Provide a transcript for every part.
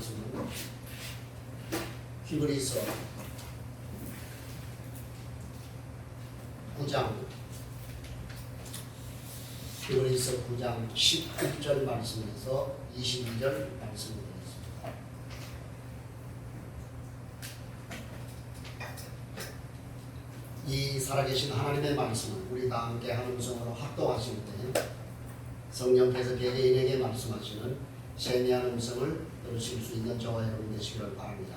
말씀은 히브리서 9장 히브리서 9장 19절 말씀에서 22절 말씀을 드렸습니다. 이 살아계신 하나님의 말씀은 우리 다 함께 한 음성으로 합동하실 때 성령께서 개개인에게 말씀하시는 세미한 음성을 들으실 수 있는 저와 여러분 되시기를 바랍니다.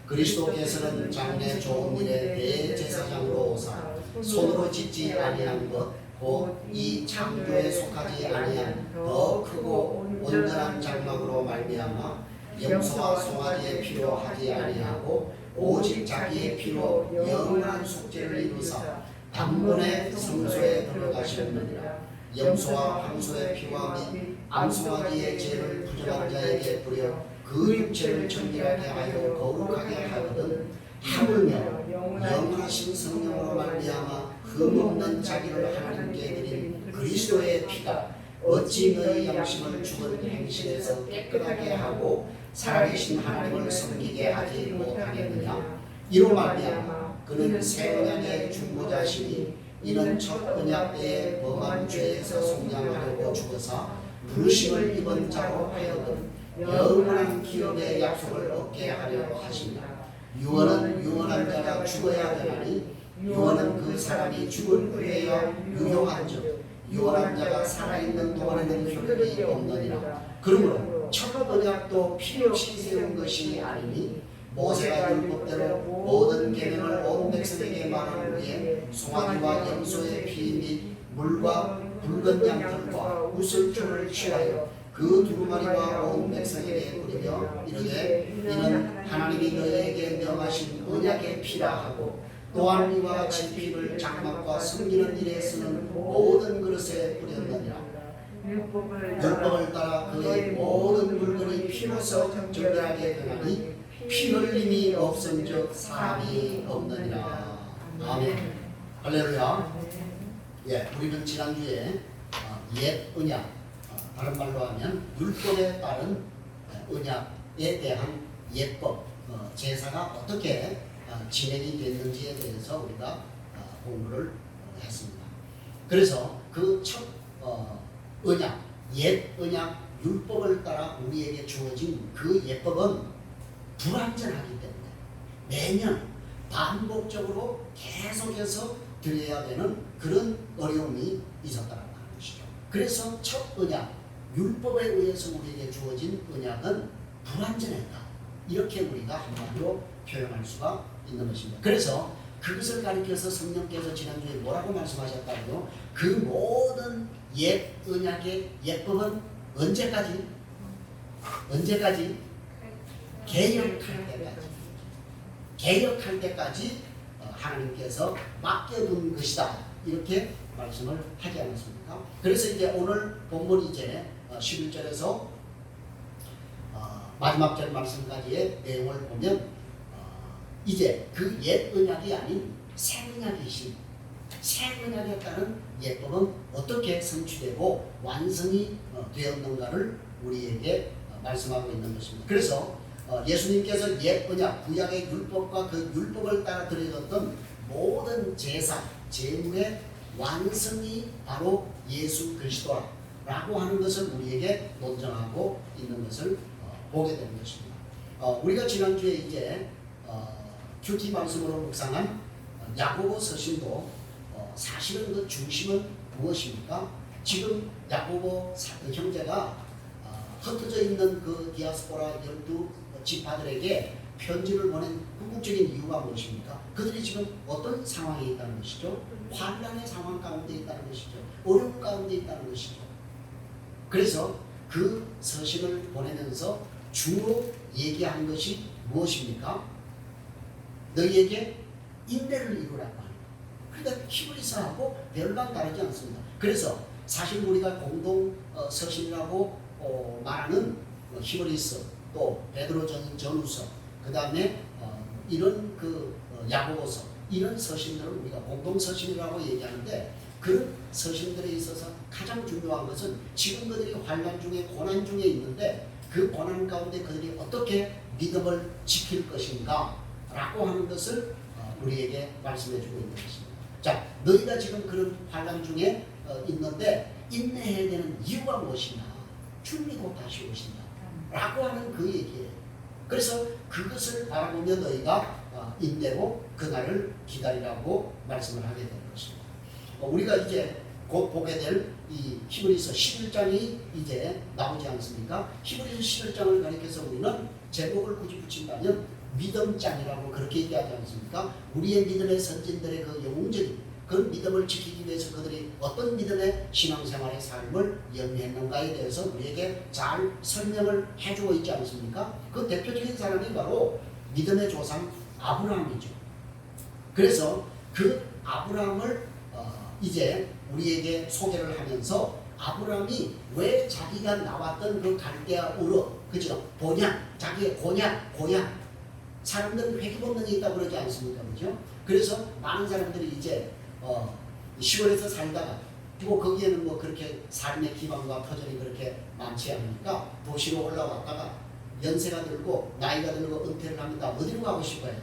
그리스도께서는 장래 좋은 일에 대제사장으로 오사 손으로 짓지 아니한 것 곧 이 창조에 속하지 아니한 더 크고 온전한 장막으로 말미암아 염소와 송아지의 피로 하지 아니하고 오직 자기의 피로 영원한 속죄를 이루사 단번에 성소에 들어가셨느니라. 염소와 황소의 피와 및 암송아지의 죄를 부정한 자에게 뿌려 그 육체를 정결하게 하여 거룩하게 하거든 하물며 영원하신 성령으로 말미암아 흠없는 자기를 하나님께 드린 그리스도의 피가 어찌 너희 양심을 죽은 행실에서 깨끗하게 하고 살아계신 하나님을 섬기게 하지 못하겠느냐. 이로 말미암아 그는 새 언약의 중보자시니 이는 첫 언약 때에 범한 죄에서 속량하려고 죽어서 부르심을 입은 자로 하여금 영원한 기업의 약속을 얻게 하려고 하십니다. 유언은 유언한 자가 죽어야 되나니 유언은 그 사람이 죽은 후에야 유효한즉 유언한 자가 살아있는 동안에는 효력이 없느니라. 그러므로 첫 언약도 필요 없이 세운 것이 아니니 모세가 율법대로 모든 계명을 온 백성에게 말한 후에 송아지와 염소의 피 및 물과 붉은 양털과 우슬초를 취하여 그 두루마리와 온 백성에게 뿌리며 이르되 이는 하나님이 너희에게 명하신 언약의 피라 하고 또한 이와 같이 피를 장막과 섬기는 일에 쓰는 모든 그릇에 뿌렸느니라. 율법을 따라 그의 모든 물건이 피로서 정결하게 되나니 피 흘림이 없은즉 사함이 없느니라. 아멘. 할렐루야. 예, 우리는 지난주에 옛 언약, 다른 말로 하면 율법에 따른 언약에 대한 예법, 제사가 어떻게 진행이 됐는지에 대해서 우리가 공부를 했습니다. 그래서 그 첫 언약, 옛 언약, 율법을 따라 우리에게 주어진 그 예법은 불완전하기 때문에 매년 반복적으로 계속해서 드려야 되는 그런 어려움이 있었다는 것이죠. 그래서 첫 언약, 율법에 의해서 우리에게 주어진 언약은 불완전했다. 이렇게 우리가 한마디로 표현할 수가 있는 것입니다. 그래서 그것을 가리켜서 성령께서 지난주에 뭐라고 말씀하셨다고요? 그 모든 옛 언약의 예법은 언제까지? 개혁할 때까지 하나님께서 맡겨둔 것이다. 이렇게 말씀을 하지 않았습니까? 그래서 이제 오늘 본문 이제 11절에서 마지막 절 말씀까지의 내용을 보면 이제 그 옛 언약이 아닌 새 언약이신 새 언약에 따른 예법은 어떻게 성취되고 완성이 되었는가를 우리에게 말씀하고 있는 것입니다. 그래서 예수님께서 옛 언약, 구약의 율법과 그 율법을 따라 드려졌던 모든 제사, 제물의 완성이 바로 예수 그리스도라고 하는 것을 우리에게 논증하고 있는 것을 보게 되는 것입니다. 우리가 지난주에 이제 큐티 말씀으로 묵상한 야고보 서신도 사실은 그 중심은 무엇입니까? 지금 야고보 형제가 흩어져 있는 그 디아스포라 12지파들에게 편지를 보낸 궁극적인 이유가 무엇입니까? 그들이 지금 어떤 상황에 있다는 것이죠? 환난의 상황 가운데 있다는 것이죠. 어려움 가운데 있다는 것이죠. 그래서 그 서신을 보내면서 주로 얘기한 것이 무엇입니까? 너희에게 인내를 이루라고 합니다. 그러니까 히브리서하고 별반 다르지 않습니다. 그래서 사실 우리가 공동 서신이라고 말하는 히브리서, 또 베드로전서, 그 다음에 이런 그 야고보서, 이런 서신들을 우리가 공동 서신이라고 얘기하는데 그 서신들에 있어서 가장 중요한 것은 지금 그들이 환난 중에 고난 중에 있는데 그 고난 가운데 그들이 어떻게 믿음을 지킬 것인가 라고 하는 것을 우리에게 말씀해 주고 있는 것입니다. 자, 너희가 지금 그런 환난 중에 있는데 인내해야 되는 이유가 무엇이냐? 주님이 곧 다시 오신다 라고 하는 그 얘기예요. 그래서 그것을 바라보며 너희가 인내로 그날을 기다리라고 말씀을 하게 되는 것입니다. 우리가 이제 곧 보게 될 이 히브리서 11장이 이제 나오지 않습니까? 히브리서 11장을 가리켜서 우리는 제목을 굳이 붙인다면 믿음장이라고 그렇게 얘기하지 않습니까? 우리의 믿음의 선진들의 그 영웅적인 그 믿음을 지키기 위해서 그들이 어떤 믿음의 신앙생활의 삶을 영위했는가에 대해서 우리에게 잘 설명을 해주고 있지 않습니까? 그 대표적인 사람이 바로 믿음의 조상 아브라함이죠. 그래서 그 아브라함을 이제 우리에게 소개를 하면서 아브라함이 왜 자기가 나왔던 그 갈대아 우르, 그죠? 본향, 자기의 고향, 사람들은 회귀 본능이 있다고 그러지 않습니까? 그죠? 그래서 많은 사람들이 이제 시골에서 살다가 그리고 거기에는 뭐 그렇게 삶의 기반과 터전이 그렇게 많지 않으니까 도시로 올라왔다가 연세가 들고 나이가 들고 은퇴를 합니다. 어디로 가고 싶어요?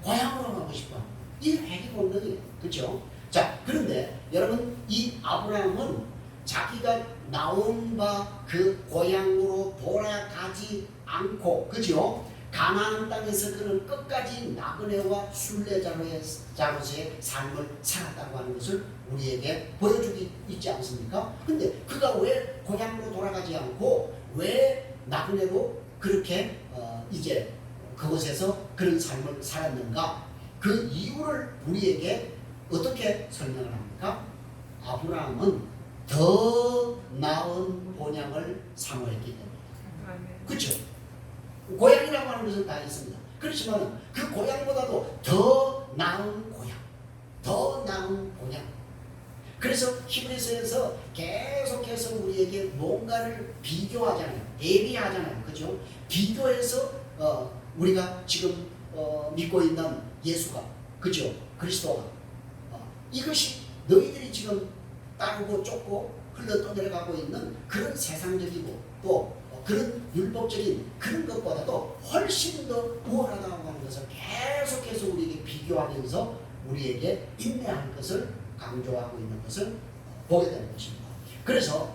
고향으로 가고 싶어요. 이 회귀 본능이에요. 그렇죠? 자, 그런데 여러분 이 아브라함은 자기가 나온 바 그 고향으로 돌아가지 않고, 그죠? 가나안 땅에서 그는 끝까지 나그네와 순례자로서의 삶을 살았다고 하는 것을 우리에게 보여주기 있지 않습니까? 근데 그가 왜 고향으로 돌아가지 않고 왜 나그네로 그렇게 이제 그곳에서 그런 삶을 살았는가? 그 이유를 우리에게 어떻게 설명을 합니까? 아브라함은 더 나은 본향을 사모했기 때문에. 그렇죠? 고향이라고 하는 것은 다 있습니다. 그렇지만 그 고향보다도 더 나은 고향, 더 나은 본향. 그래서 히브리서에서 계속해서 우리에게 뭔가를 비교하잖아요. 대비하잖아요. 그죠? 비교해서 우리가 지금 믿고 있는 예수가, 그죠? 그리스도가 이것이 너희들이 지금 따르고 쫓고 흘러떠내려가고 있는 그런 세상적이고 또 그런 율법적인 그런 것보다도 훨씬 더 우월하다고 하는 것을 계속해서 우리에게 비교하면서 우리에게 인내할 것을 강조하고 있는 것을 보게 되는 것입니다. 그래서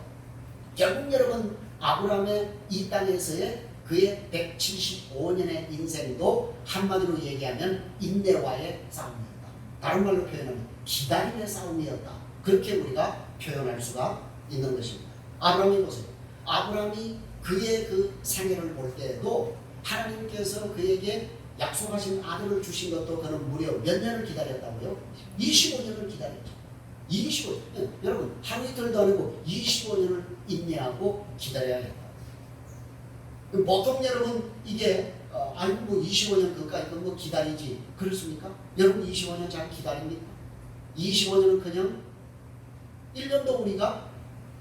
결국 여러분 아브라함의 이 땅에서의 그의 175년의 인생도 한마디로 얘기하면 인내와의 싸움이었다. 다른 말로 표현하면 기다림의 싸움이었다. 그렇게 우리가 표현할 수가 있는 것입니다. 아브라함이 보세요. 아브라함이 그의 그 생애를 볼 때에도 하나님께서 그에게 약속하신 아들을 주신 것도 그는 무려 몇 년을 기다렸다고요? 25년을 기다렸죠. 25년. 여러분 하루 이틀도 아니고 25년을 인내하고 기다려야겠다. 보통 여러분 이게 아니 뭐 25년 그까이 뭐 기다리지 그렇습니까? 여러분 25년 잘 기다립니까? 25년은 그냥 1년도 우리가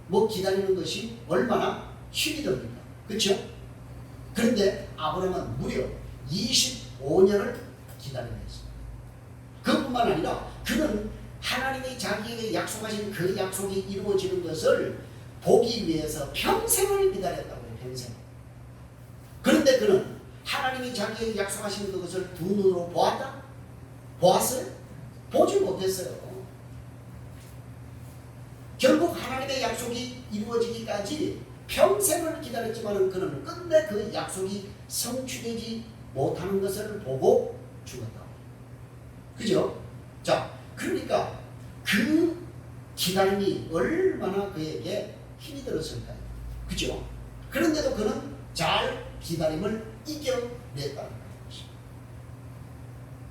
뭐 기다리는 것이 얼마나 힘이 듭니까? 그렇죠? 그런데 아브라함은 무려 25년을 기다려냈어요. 그뿐만 아니라 그는 하나님이 자기에게 약속하신 그 약속이 이루어지는 것을 보기 위해서 평생을 기다렸다고요. 평생. 그런데 그는 하나님이 자기에게 약속하신 그것을 두 눈으로 보았다? 보았어요? 보지 못했어요. 결국 하나님의 약속이 이루어지기까지 평생을 기다렸지만 그는 끝내 그 약속이 성취되지 못하는 것을 보고 죽었다. 그죠? 자, 그러니까 그 기다림이 얼마나 그에게 힘이 들었을까요? 그죠? 그런데도 그는 잘 기다림을 이겨냈다는 것입니다.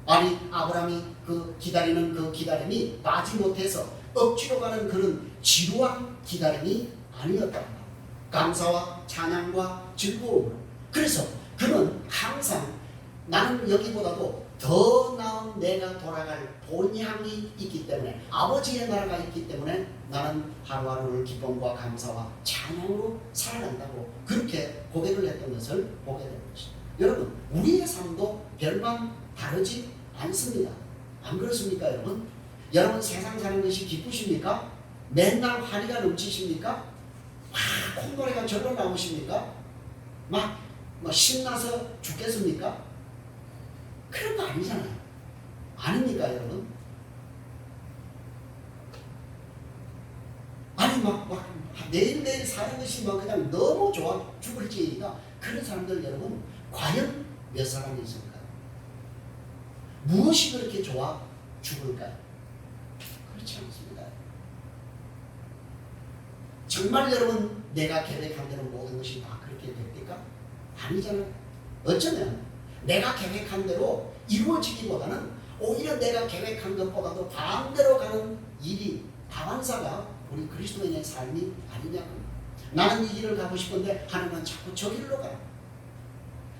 아니 아브라함이 그 기다리는 그 기다림이 마지 못해서 억지로 가는 그런 지루한 기다림이 아니었다. 감사와 찬양과 즐거움. 그래서 그는 항상 나는 여기보다도 더 나은 내가 돌아갈 본향이 있기 때문에 아버지의 나라가 있기 때문에 나는 하루하루를 기쁨과 감사와 찬양으로 살아간다고 그렇게 고백을 했던 것을 보게 되는 것입니다. 여러분 우리의 삶도 별반 다르지 않습니다. 안 그렇습니까 여러분? 여러분 세상 사는 것이 기쁘십니까? 맨날 환희가 넘치십니까? 막 콧노래가 절로 나오십니까? 막 뭐 신나서 죽겠습니까? 그런 거 아니잖아요. 아닙니까 여러분? 아니 막 매일매일 사는 것이 뭐 그냥 너무 좋아 죽을지니까 그런 사람들 여러분 과연 몇 사람이 있을까요? 무엇이 그렇게 좋아 죽을까요? 그렇지 않습니다. 정말 여러분 내가 계획한 대로 모든 것이 다 그렇게 됩니까? 아니잖아요. 어쩌면 내가 계획한 대로 이루어지기보다는 오히려 내가 계획한 것보다도 반대로 가는 일이 다반사가 우리 그리스도인의 삶이 아니냐고. 나는 이 길을 가고 싶은데 하나님은 자꾸 저 길로 가라.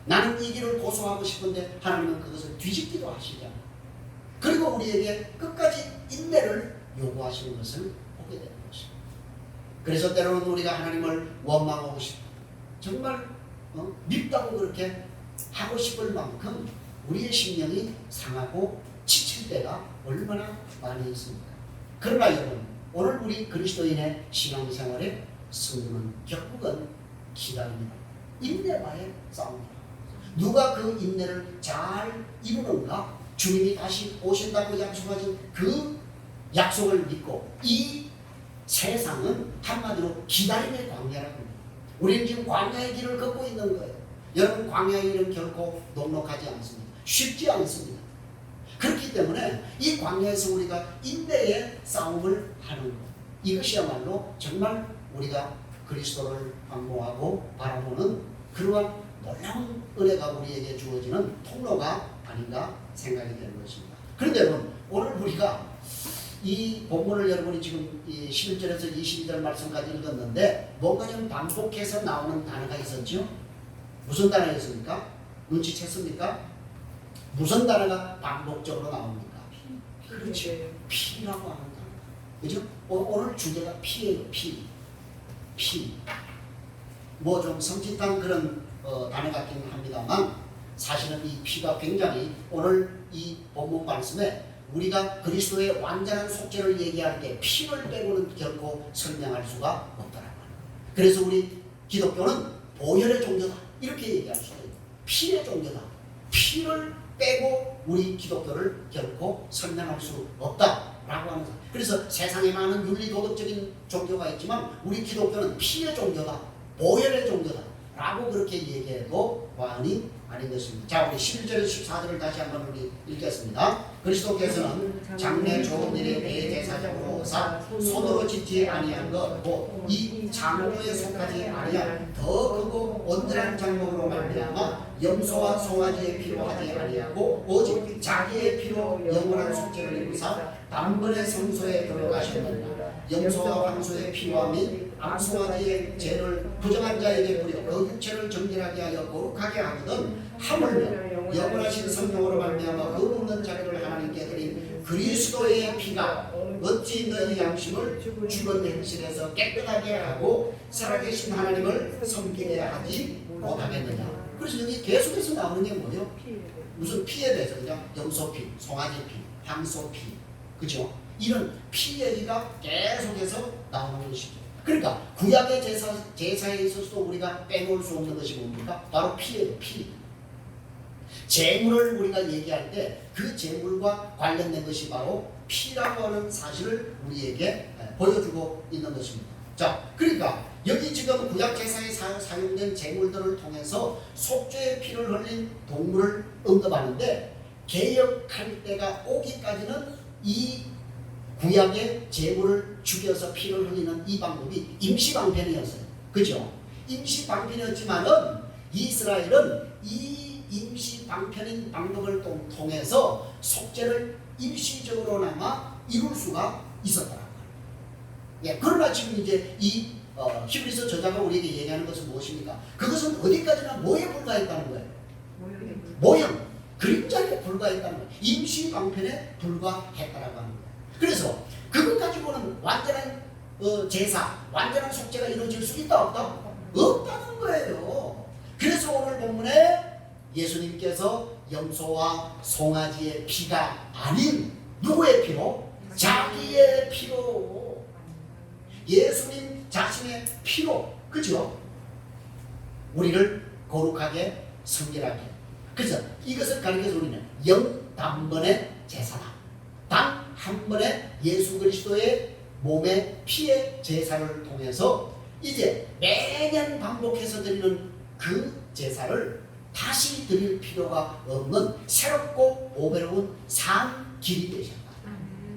나는 이 길을 고수하고 싶은데 하나님은 그것을 뒤집기도 하시잖아요. 그리고 우리에게 끝까지 인내를 요구하시는 것을 보게 되는 것입니다. 그래서 때로는 우리가 하나님을 원망하고 싶고 정말 밉다고 그렇게 하고 싶을 만큼 우리의 심령이 상하고 지칠 때가 얼마나 많이 있습니까? 그러나 여러분 오늘 우리 그리스도인의 신앙생활의 승부는 결국은 기다립니다. 인내와의 싸움입니다. 누가 그 인내를 잘 이루는가? 주님이 다시 오신다고 약속하신 그 약속을 믿고 이 세상은 한마디로 기다림의 광야라고 합니다. 우리는 지금 광야의 길을 걷고 있는 거예요. 여러분 광야의 길은 결코 녹록하지 않습니다. 쉽지 않습니다. 그렇기 때문에 이 광야에서 우리가 인내의 싸움을 하는 것, 이것이야말로 정말 우리가 그리스도를 방문하고 바라보는 그러한 놀라운 은혜가 우리에게 주어지는 통로가 아닌가 생각이 되는 것입니다. 그런데 여러분 오늘 우리가 이 본문을 여러분이 지금 11절에서 22절 말씀까지 읽었는데 뭔가 좀 반복해서 나오는 단어가 있었죠? 무슨 단어였습니까? 눈치챘습니까? 무슨 단어가 반복적으로 나옵니까? 그렇지. 피라고 하는 단어. 그죠? 오늘 주제가 피예요. 피. 뭐 좀 섬찟한 그런 단어 같긴 합니다만 사실은 이 피가 굉장히 오늘 이 본문 말씀에 우리가 그리스도의 완전한 속죄를 얘기할 때 피를 빼고는 결코 설명할 수가 없더라고요. 그래서 우리 기독교는 보혈의 종교다 이렇게 얘기할 수가 있어요. 피의 종교다. 피를 빼고 우리 기독교를 결코 설명할 수 없다라고 하는 거예요. 그래서 세상에 많은 윤리도덕적인 종교가 있지만 우리 기독교는 피의 종교다. 보혈의 종교다. 라고 그렇게 얘기해도 과언이 아닌 것입니다. 자, 우리 11절에서 14절을 다시 한번 우리 읽겠습니다. 그리스도께서는 장래 좋은 일에 대제사장으로 오사 손으로 짓지 아니한 것, 이 장로에 속하지 아니한 더 크고 온전한 장목으로 말미암아 염소와 송아지의 피로 하지 아니하고 오직 자기의 피로 영원한 속죄를 이루사 단번에 성소에 들어가셨느니라. 염소와 황소의 피와 및 암송아지의 죄를 부정한 자에게 뿌려 그 육체를 정결하게 하여 거룩하게 하거든 하물며 영원하신 성령으로 말미암아 그 묻는 자들을 하나님께 드린 그리스도의 피가 어찌 너희 양심을 죽은 행실에서 깨끗하게 하고 살아계신 하나님을 섬기게 하지 못하겠느냐. 그래서 여기 계속해서 나오는 게 뭐예요? 무슨 피에 대해서 그냥 염소피, 송아지피, 황소피, 그죠? 이런 피 얘기가 계속해서 나오는 것이죠. 그러니까 구약의 제사에 있어서도 우리가 빼놓을 수 없는 것이 뭡니까? 바로 피예요. 피. 제물을 우리가 얘기할 때 그 제물과 관련된 것이 바로 피라고 하는 사실을 우리에게 보여주고 있는 것입니다. 자, 그러니까 여기 지금 구약 제사에 사용된 제물들을 통해서 속죄의 피를 흘린 동물을 언급하는데 개혁할 때가 오기까지는 이 구약의 제물을 죽여서 피를 흘리는 이 방법이 임시방편이었어요. 그죠? 임시방편이었지만은 이스라엘은 이 임시방편인 방법을 통해서 속죄를 임시적으로나마 이룰 수가 있었더라고요. 예, 그러나 지금 이제 이 히브리서 저자가 우리에게 얘기하는 것은 무엇입니까? 그것은 어디까지나 뭐에 불과했다는 거예요? 모형, 그림자에 불과했다는 거예요. 임시방편에 불과했다라고 하는 거예요. 그래서 그것 가지고는 완전한 제사, 완전한 속죄가 이루어질 수 있다 없다? 없다는 거예요. 그래서 오늘 본문에 예수님께서 염소와 송아지의 피가 아닌 누구의 피로? 자기의 피로. 예수님 자신의 피로, 그죠? 우리를 거룩하게 성결하게. 그래서 이것을 가리켜서 우리는 영단번의 제사다. 단 한 번의 예수 그리스도의 몸의 피의 제사를 통해서 이제 매년 반복해서 드리는 그 제사를 다시 드릴 필요가 없는 새롭고 오배로운 산 길이 되셨다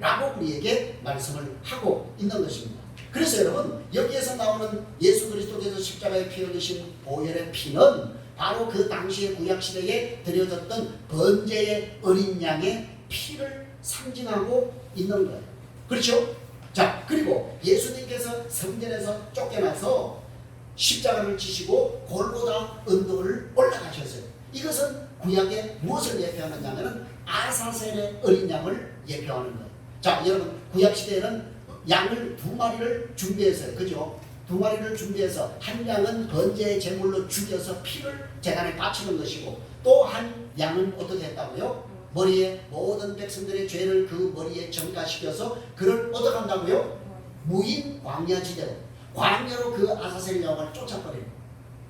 라고 우리에게 말씀을 하고 있는 것입니다. 그래서 여러분 여기에서 나오는 예수 그리스도께서 십자가에 피 흘리신 보혈의 피는 바로 그 당시의 구약시대에 드려졌던 번제의 어린 양의 피를 상징하고 있는 거예요. 그렇죠? 자, 그리고 예수님께서 성전에서 쫓겨나서 십자가를 지시고 골고다 언덕을 올라가셨어요. 이것은 구약에 무엇을 예표하느냐면 아사셀의 어린 양을 예표하는 거예요. 자, 여러분 구약시대에는 양을 2마리를 준비했어요. 그죠? 2마리를 준비해서 한 양은 번제의 제물로 죽여서 피를 제단에 바치는 것이고 또 한 양은 어떻게 했다고요? 머리에 모든 백성들의 죄를 그 머리에 전가시켜서 그를 얻어간다고요? 무인 광야지대로 광야로 그 아사셀 여왕을 쫓아버리는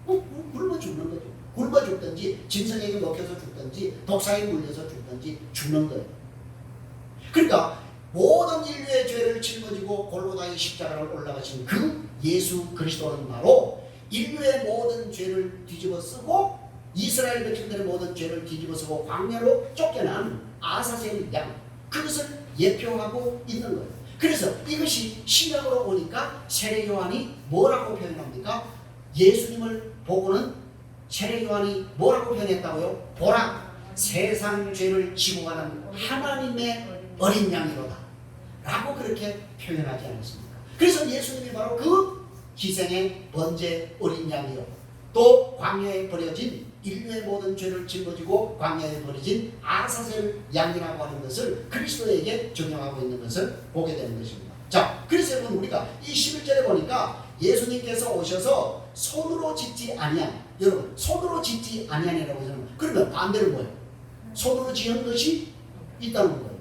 굶어 죽는 거죠. 굶어 죽든지 짐승에게 먹혀서 죽든지 독사에 물려서 죽든지 죽는 거예요. 그러니까 모든 인류의 죄를 짊어지고 골고다의 십자가를 올라가신 그 예수 그리스도는 바로 인류의 모든 죄를 뒤집어 쓰고 이스라엘 백성들의 모든 죄를 뒤집어 쓰고 광야로 쫓겨난 아사셀 양, 그것을 예표하고 있는 거예요. 그래서 이것이 신약으로 오니까 세례 요한이 뭐라고 표현합니까? 예수님을 보고는 세례 요한이 뭐라고 표현했다고요? 보라, 세상 죄를 지고 가는 하나님의 어린 양이로다 라고 그렇게 표현하지 않았습니까? 그래서 예수님이 바로 그 희생의 번제 어린 양이요, 또 광야에 버려진 인류의 모든 죄를 짊어지고 광야에 버려진 아사셀 양이라고 하는 것을 그리스도에게 적용하고 있는 것을 보게 되는 것입니다. 자, 그래서 여러분 우리가 이 11절에 보니까 예수님께서 오셔서 손으로 짓지 아니한, 여러분 손으로 짓지 아니한이라고 하잖아요. 그러면 반대로 뭐예요? 손으로 지은 것이 있다는 거예요.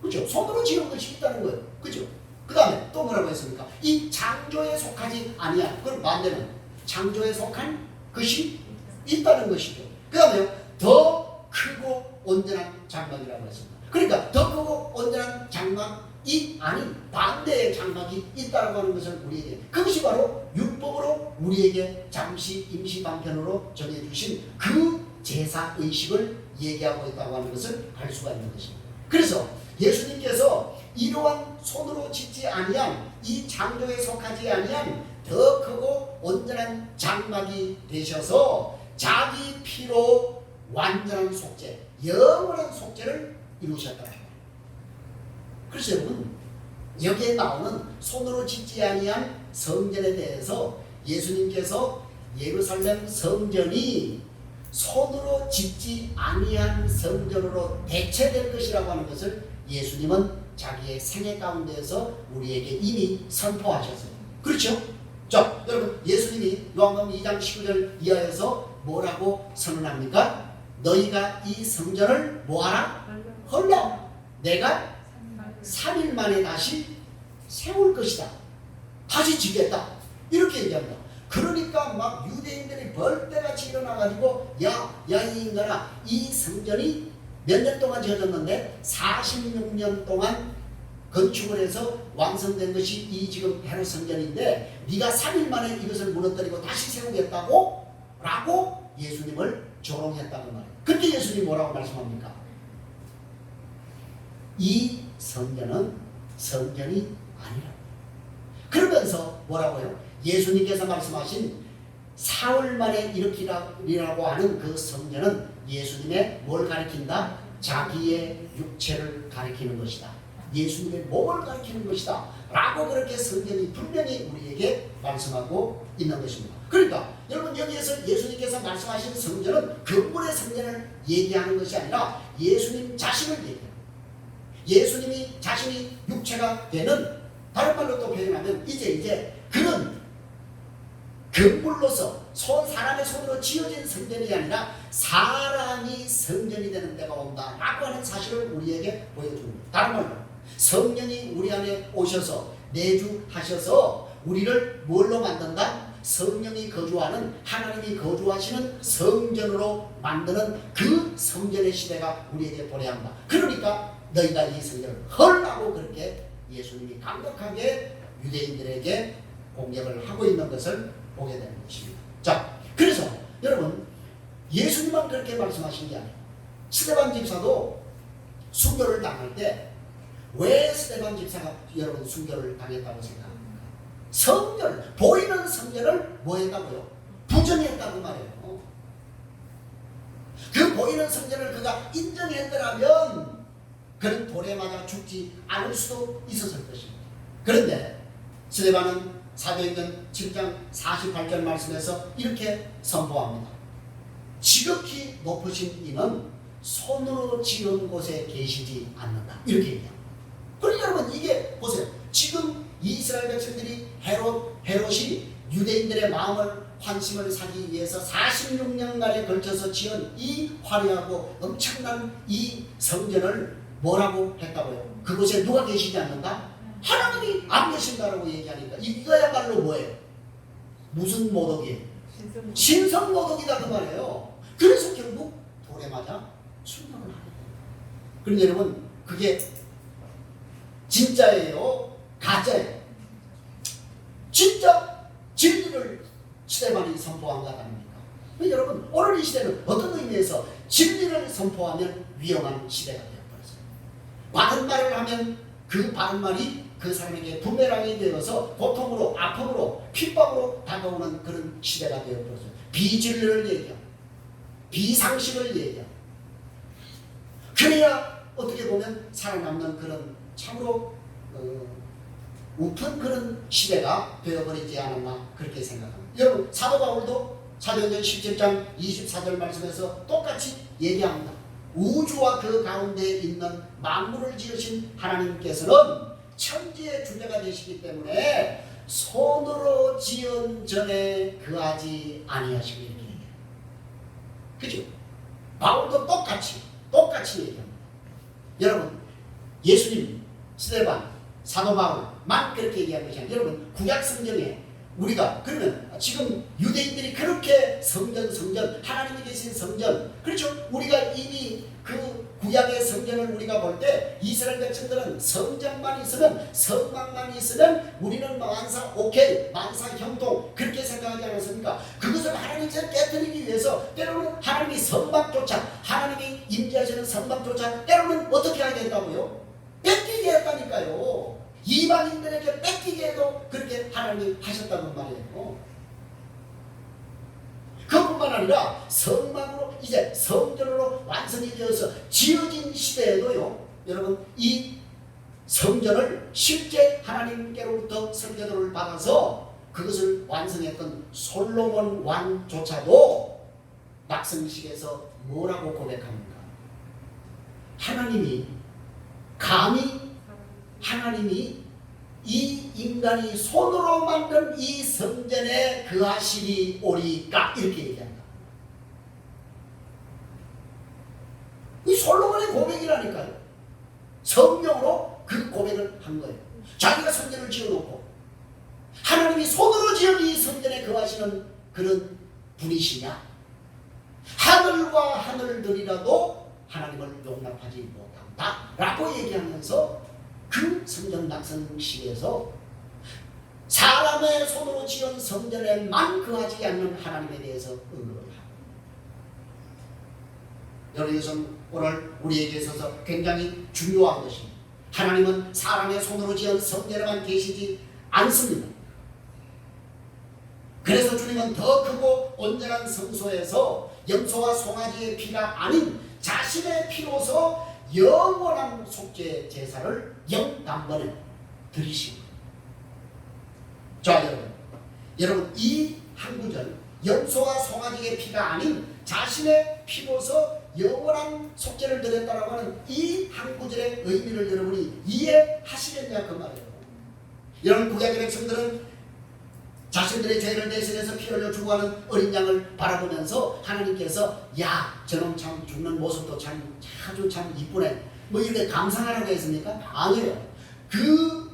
그렇죠? 손으로 지은 것이 있다는 거예요. 그렇죠? 그 다음에 또 뭐라고 했습니까? 이 창조에 속하지 아니한, 그럼 반대는 창조에 속한 것이 있다는 것이죠. 그 다음에 더 크고 온전한 장막이라고 했습니다. 그러니까 더 크고 온전한 장막이 아닌 반대의 장막이 있다고 하는 것을 우리에게, 그것이 바로 율법으로 우리에게 잠시 임시 방편으로 정해주신 그 제사의식을 얘기하고 있다고 하는 것을 알 수가 있는 것입니다. 그래서 예수님께서 이러한 손으로 짓지 아니한 이 창조에 속하지 아니한 더 크고 온전한 장막이 되셔서 자기 피로 완전한 속죄, 영원한 속죄를 이루셨다. 그래서 여러분 여기에 나오는 손으로 짓지 아니한 성전에 대해서 예수님께서 예루살렘 성전이 손으로 짓지 아니한 성전으로 대체될 것이라고 하는 것을 예수님은 자기의 생애 가운데에서 우리에게 이미 선포하셨어요. 그렇죠? 자, 여러분 예수님이 요한복음 2장 19절 이하에서 뭐라고 선언합니까? 너희가 이 성전을 뭐하라? 헐러 내가 3일 만에 다시 세울 것이다. 다시 짓겠다. 이렇게 얘기합니다. 그러니까 막 유대인들이 벌떼같이 일어나가지고 이 인간아, 이 성전이 몇 년 동안 지어졌는데 46년 동안 건축을 해서 완성된 것이 이 지금 헤롯 성전인데 네가 3일 만에 이것을 무너뜨리고 다시 세우겠다고? 라고 예수님을 조롱했다는 말이에요. 근데 예수님 뭐라고 말씀합니까? 이 성전은 성전이 아니라고. 그러면서 뭐라고요? 예수님께서 말씀하신 사흘 만에 일으키라고 하는 그 성전은 예수님의 뭘 가리킨다? 자기의 육체를 가리키는 것이다. 예수님의 몸을 가리키는 것이다 라고 그렇게 성경이 분명히 우리에게 말씀하고 있는 것입니다. 그러니까 여러분 여기에서 예수님께서 말씀하신 성전은 건물의 성전을 얘기하는 것이 아니라 예수님 자신을 얘기해요. 예수님이 자신이 육체가 되는, 다른 말로 또 표현하면 이제 그는 건물로서 사람의 손으로 지어진 성전이 아니라 사람이 성전이 되는 때가 온다 라고 하는 사실을 우리에게 보여줍니다. 다른 말로 성령이 우리 안에 오셔서 내주하셔서 우리를 뭘로 만든다? 성령이 거주하는, 하나님이 거주하시는 성전으로 만드는 그 성전의 시대가 우리에게 도래한다. 그러니까 너희가 이 성전을 헐라고 그렇게 예수님이 강력하게 유대인들에게 공격을 하고 있는 것을 보게 되는 것입니다. 자, 그래서 여러분, 예수님만 그렇게 말씀하신 게 아니에요. 스데반 집사도 순교를 당할 때 왜 스데반 집사가 여러분 순교를 당했다고 생각합니까? 성전, 보이는 성전을 뭐 했다고요? 부정했다고 말해요. 그 보이는 성전을 그가 인정했더라면 그는 돌에 맞아 죽지 않을 수도 있었을 것입니다. 그런데 스데반은 사도행전 7장 48절 말씀에서 이렇게 선포합니다. 지극히 높으신 이는 손으로 지은 곳에 계시지 않는다. 이렇게 얘기합니다. 그러니까 여러분, 이게 보세요. 지금 이스라엘 백성들이 헤롯이 유대인들의 마음을 환심을 사기 위해서 46년간에 걸쳐서 지은 이 화려하고 엄청난 이 성전을 뭐라고 했다고요? 그곳에 누가 계시지 않는다? 하나님이 안 계신다라고 얘기하니까 이거야말로 뭐예요? 무슨 모독이에요? 신성 모독이다 그 말이에요. 그래서 결국 돌에 맞아 순교를 하게 돼요. 그런데 여러분, 그게 진짜예요? 가짜예요? 진짜 진리를 스데반이 선포한 것 아닙니까? 여러분, 오늘 이 시대는 어떤 의미에서 진리를 선포하면 위험한 시대가 되어버렸어요. 바른 말을 하면 그 바른 말이 그 사람에게 부메랑이 되어서 고통으로, 아픔으로, 핍박으로 다가오는 그런 시대가 되어버렸어요. 비진리를 얘기하고 비상식을 얘기하고 그래야 어떻게 보면 살아남는 그런 참으로 우픈 그런 시대가 되어버리지 않았나 그렇게 생각합니다. 여러분, 사도 바울도 사도행전 17장 24절 말씀에서 똑같이 얘기합니다. 우주와 그 가운데 있는 만물을 지으신 하나님께서는 천지의 주제가 되시기 때문에 손으로 지은 전에 그하지 아니하시고 이렇게 얘기해요. 그죠? 바울도 똑같이 얘기합니다. 여러분, 예수님, 스데반, 사도 바울만 그렇게 얘기한 것이 아니라 여러분, 구약 성경에 우리가 그러면 지금 유대인들이 그렇게 성전 하나님이 계신 성전, 그렇죠? 우리가 이미 그 구약의 성전을 우리가 볼 때 이스라엘 백성들은 성전만 있으면, 성막만 있으면 우리는 만사 오케이, 만사 형통 그렇게 생각하지 않았습니까? 그것을 하나님께서 깨뜨리기 위해서 때로는 하나님이 성막조차, 하나님이 임재하시는 성막조차 때로는 어떻게 하게 했다고요? 뺏기게 했다니까요. 이방인들에게 뺏기게 해도 그렇게 하나님이 하셨다는 말이에요. 그뿐만 아니라 성막으로 이제 성전으로 완성이 되어서 지어진 시대에도요, 여러분, 이 성전을 실제 하나님께로부터 선제도를 받아서 그것을 완성했던 솔로몬 왕조차도 낙성식에서 뭐라고 고백합니까? 하나님이 감히 이 인간이 손으로 만든 이 성전에 거하시리 오리까 이렇게 얘기한다. 이 솔로몬의 고백이라니까요. 성령으로 그 고백을 한 거예요. 자기가 성전을 지어놓고 하나님이 손으로 지은 이 성전에 거하시는 그런 분이시냐? 하늘과 하늘들이라도 하나님을 용납하지 못한다 라고 얘기하면서 그 성전 낙성식에서 사람의 손으로 지은 성전에만 거하지 않는 하나님에 대해서 언급을 하고, 여러분, 이것은 오늘 우리에게 있어서 굉장히 중요한 것입니다. 하나님은 사람의 손으로 지은 성전에만 계시지 않습니다. 그래서 주님은 더 크고 온전한 성소에서 염소와 송아지의 피가 아닌 자신의 피로서 영원한 속죄 제사를 영단번에 드리시고, 자, 여러분 이 한 구절, 염소와 송아지의 피가 아닌 자신의 피로서 영원한 속죄를 드렸다라고 하는 이 한 구절의 의미를 여러분이 이해하시겠냐 그 말이에요. 여러분, 구약의 백성들은 자신들의 죄를 대신해서 피 흘려 죽어가는 어린 양을 바라보면서 하나님께서 야, 저놈 참 죽는 모습도 아주 참 이쁘네, 뭐 이렇게 감상하라고 했습니까? 아니에요. 그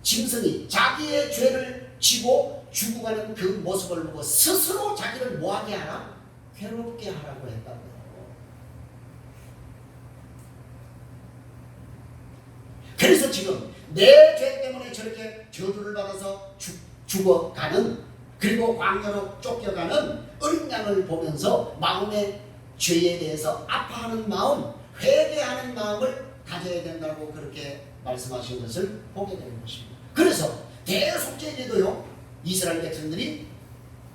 짐승이 자기의 죄를 지고 죽어가는 그 모습을 보고 스스로 자기를 뭐하게 하라? 괴롭게 하라고 했다고요. 그래서 지금 내 죄 때문에 저렇게 저주를 받아서 죽어가는, 그리고 광야로 쫓겨가는 어린 양을 보면서 마음의 죄에 대해서 아파하는 마음, 회개하는 마음을 가져야 된다고 그렇게 말씀하신 것을 보게 되는 것입니다. 그래서 대속죄에도요, 이스라엘 백성들이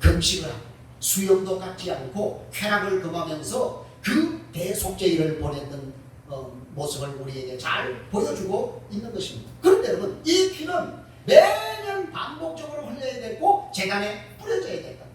금식을 하고 수염도 깎지 않고 쾌락을 금하면서 그 대속죄를 보냈던 모습을 우리에게 잘 보여주고 있는 것입니다. 그런데 여러분, 이 피는 매년 반복적으로 흘려야 되고 제단에 뿌려져야 된다.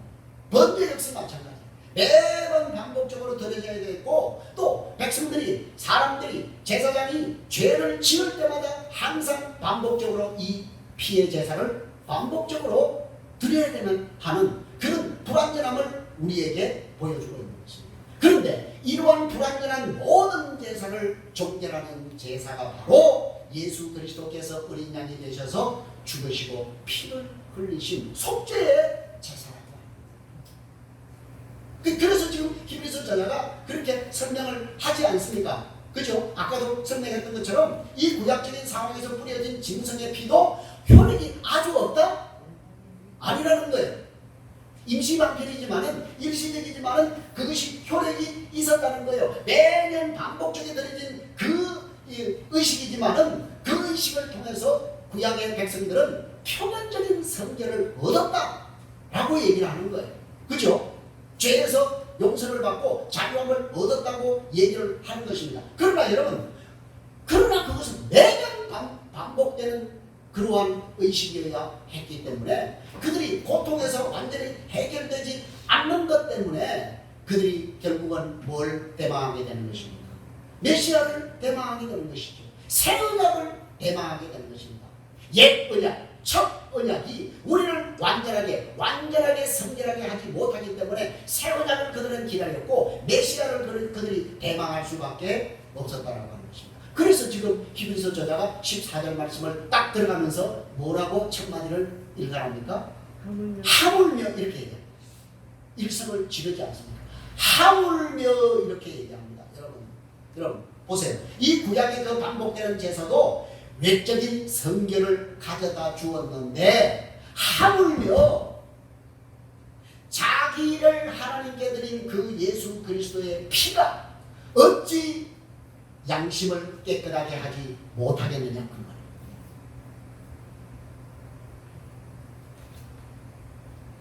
번제 역시 마찬가지. 매번 반복적으로 드려져야 되고, 또 백성들이, 사람들이, 제사장이 죄를 지을 때마다 항상 반복적으로 이 피의 제사를 반복적으로 드려야 되는 하는 그런 불완전함을 우리에게 보여주고 있는 것입니다. 그런데 이러한 불완전한 모든 제사를 종결하는 제사가 바로 예수 그리스도께서 어린 양이 되셔서 죽으시고 피를 흘리신 속죄의 제사라고 합니다. 그래서 지금 히브리서 저자가 그렇게 설명을 하지 않습니까? 그죠? 아까도 설명했던 것처럼 이 구약적인 상황에서 뿌려진 짐승의 피도 효력이 아주 없다? 아니라는 거예요. 임시방편이지만은, 일시적이지만은 그것이 효력이 있었다는 거예요. 매년 반복적으로 드려진 그 의식이지만은 그 의식을 통해서 구약의 백성들은 표면적인 성결을 얻었다라고 얘기를 하는 거예요. 그죠? 죄에서 용서를 받고 자유함을 얻었다고 얘기를 하는 것입니다. 그러나 여러분, 그것은 매년 반복되는 그러한 의식이어야 했기 때문에 그들이 고통에서 완전히 해결되지 않는 것 때문에 그들이 결국은 뭘 대망하게 되는 것입니까? 메시아를 대망하게 되는 것이죠. 새 언약을 대망하게 되는 것입니다. 옛 언약, 첫 언약이 우리를 완전하게 성결하게 하지 못하기 때문에 새 언약을 그들은 기다렸고 메시아를 그들이 대망할 수밖에 없었다라고 합니다. 그래서 지금 히브리서 저자가 14절 말씀을 딱 들어가면서 뭐라고 첫 마디를 일갈합니까? 하물며 이렇게 얘기해요. 일성을 지르지 않습니까? 하물며 이렇게 얘기합니다. 여러분 보세요. 이 구약의 그 반복되는 제사도 외적인 성결을 가져다 주었는데 하물며 자기를 하나님께 드린 그 예수 그리스도의 피가 어찌 양심을 깨끗하게 하지 못하겠느냐 그 말이에요.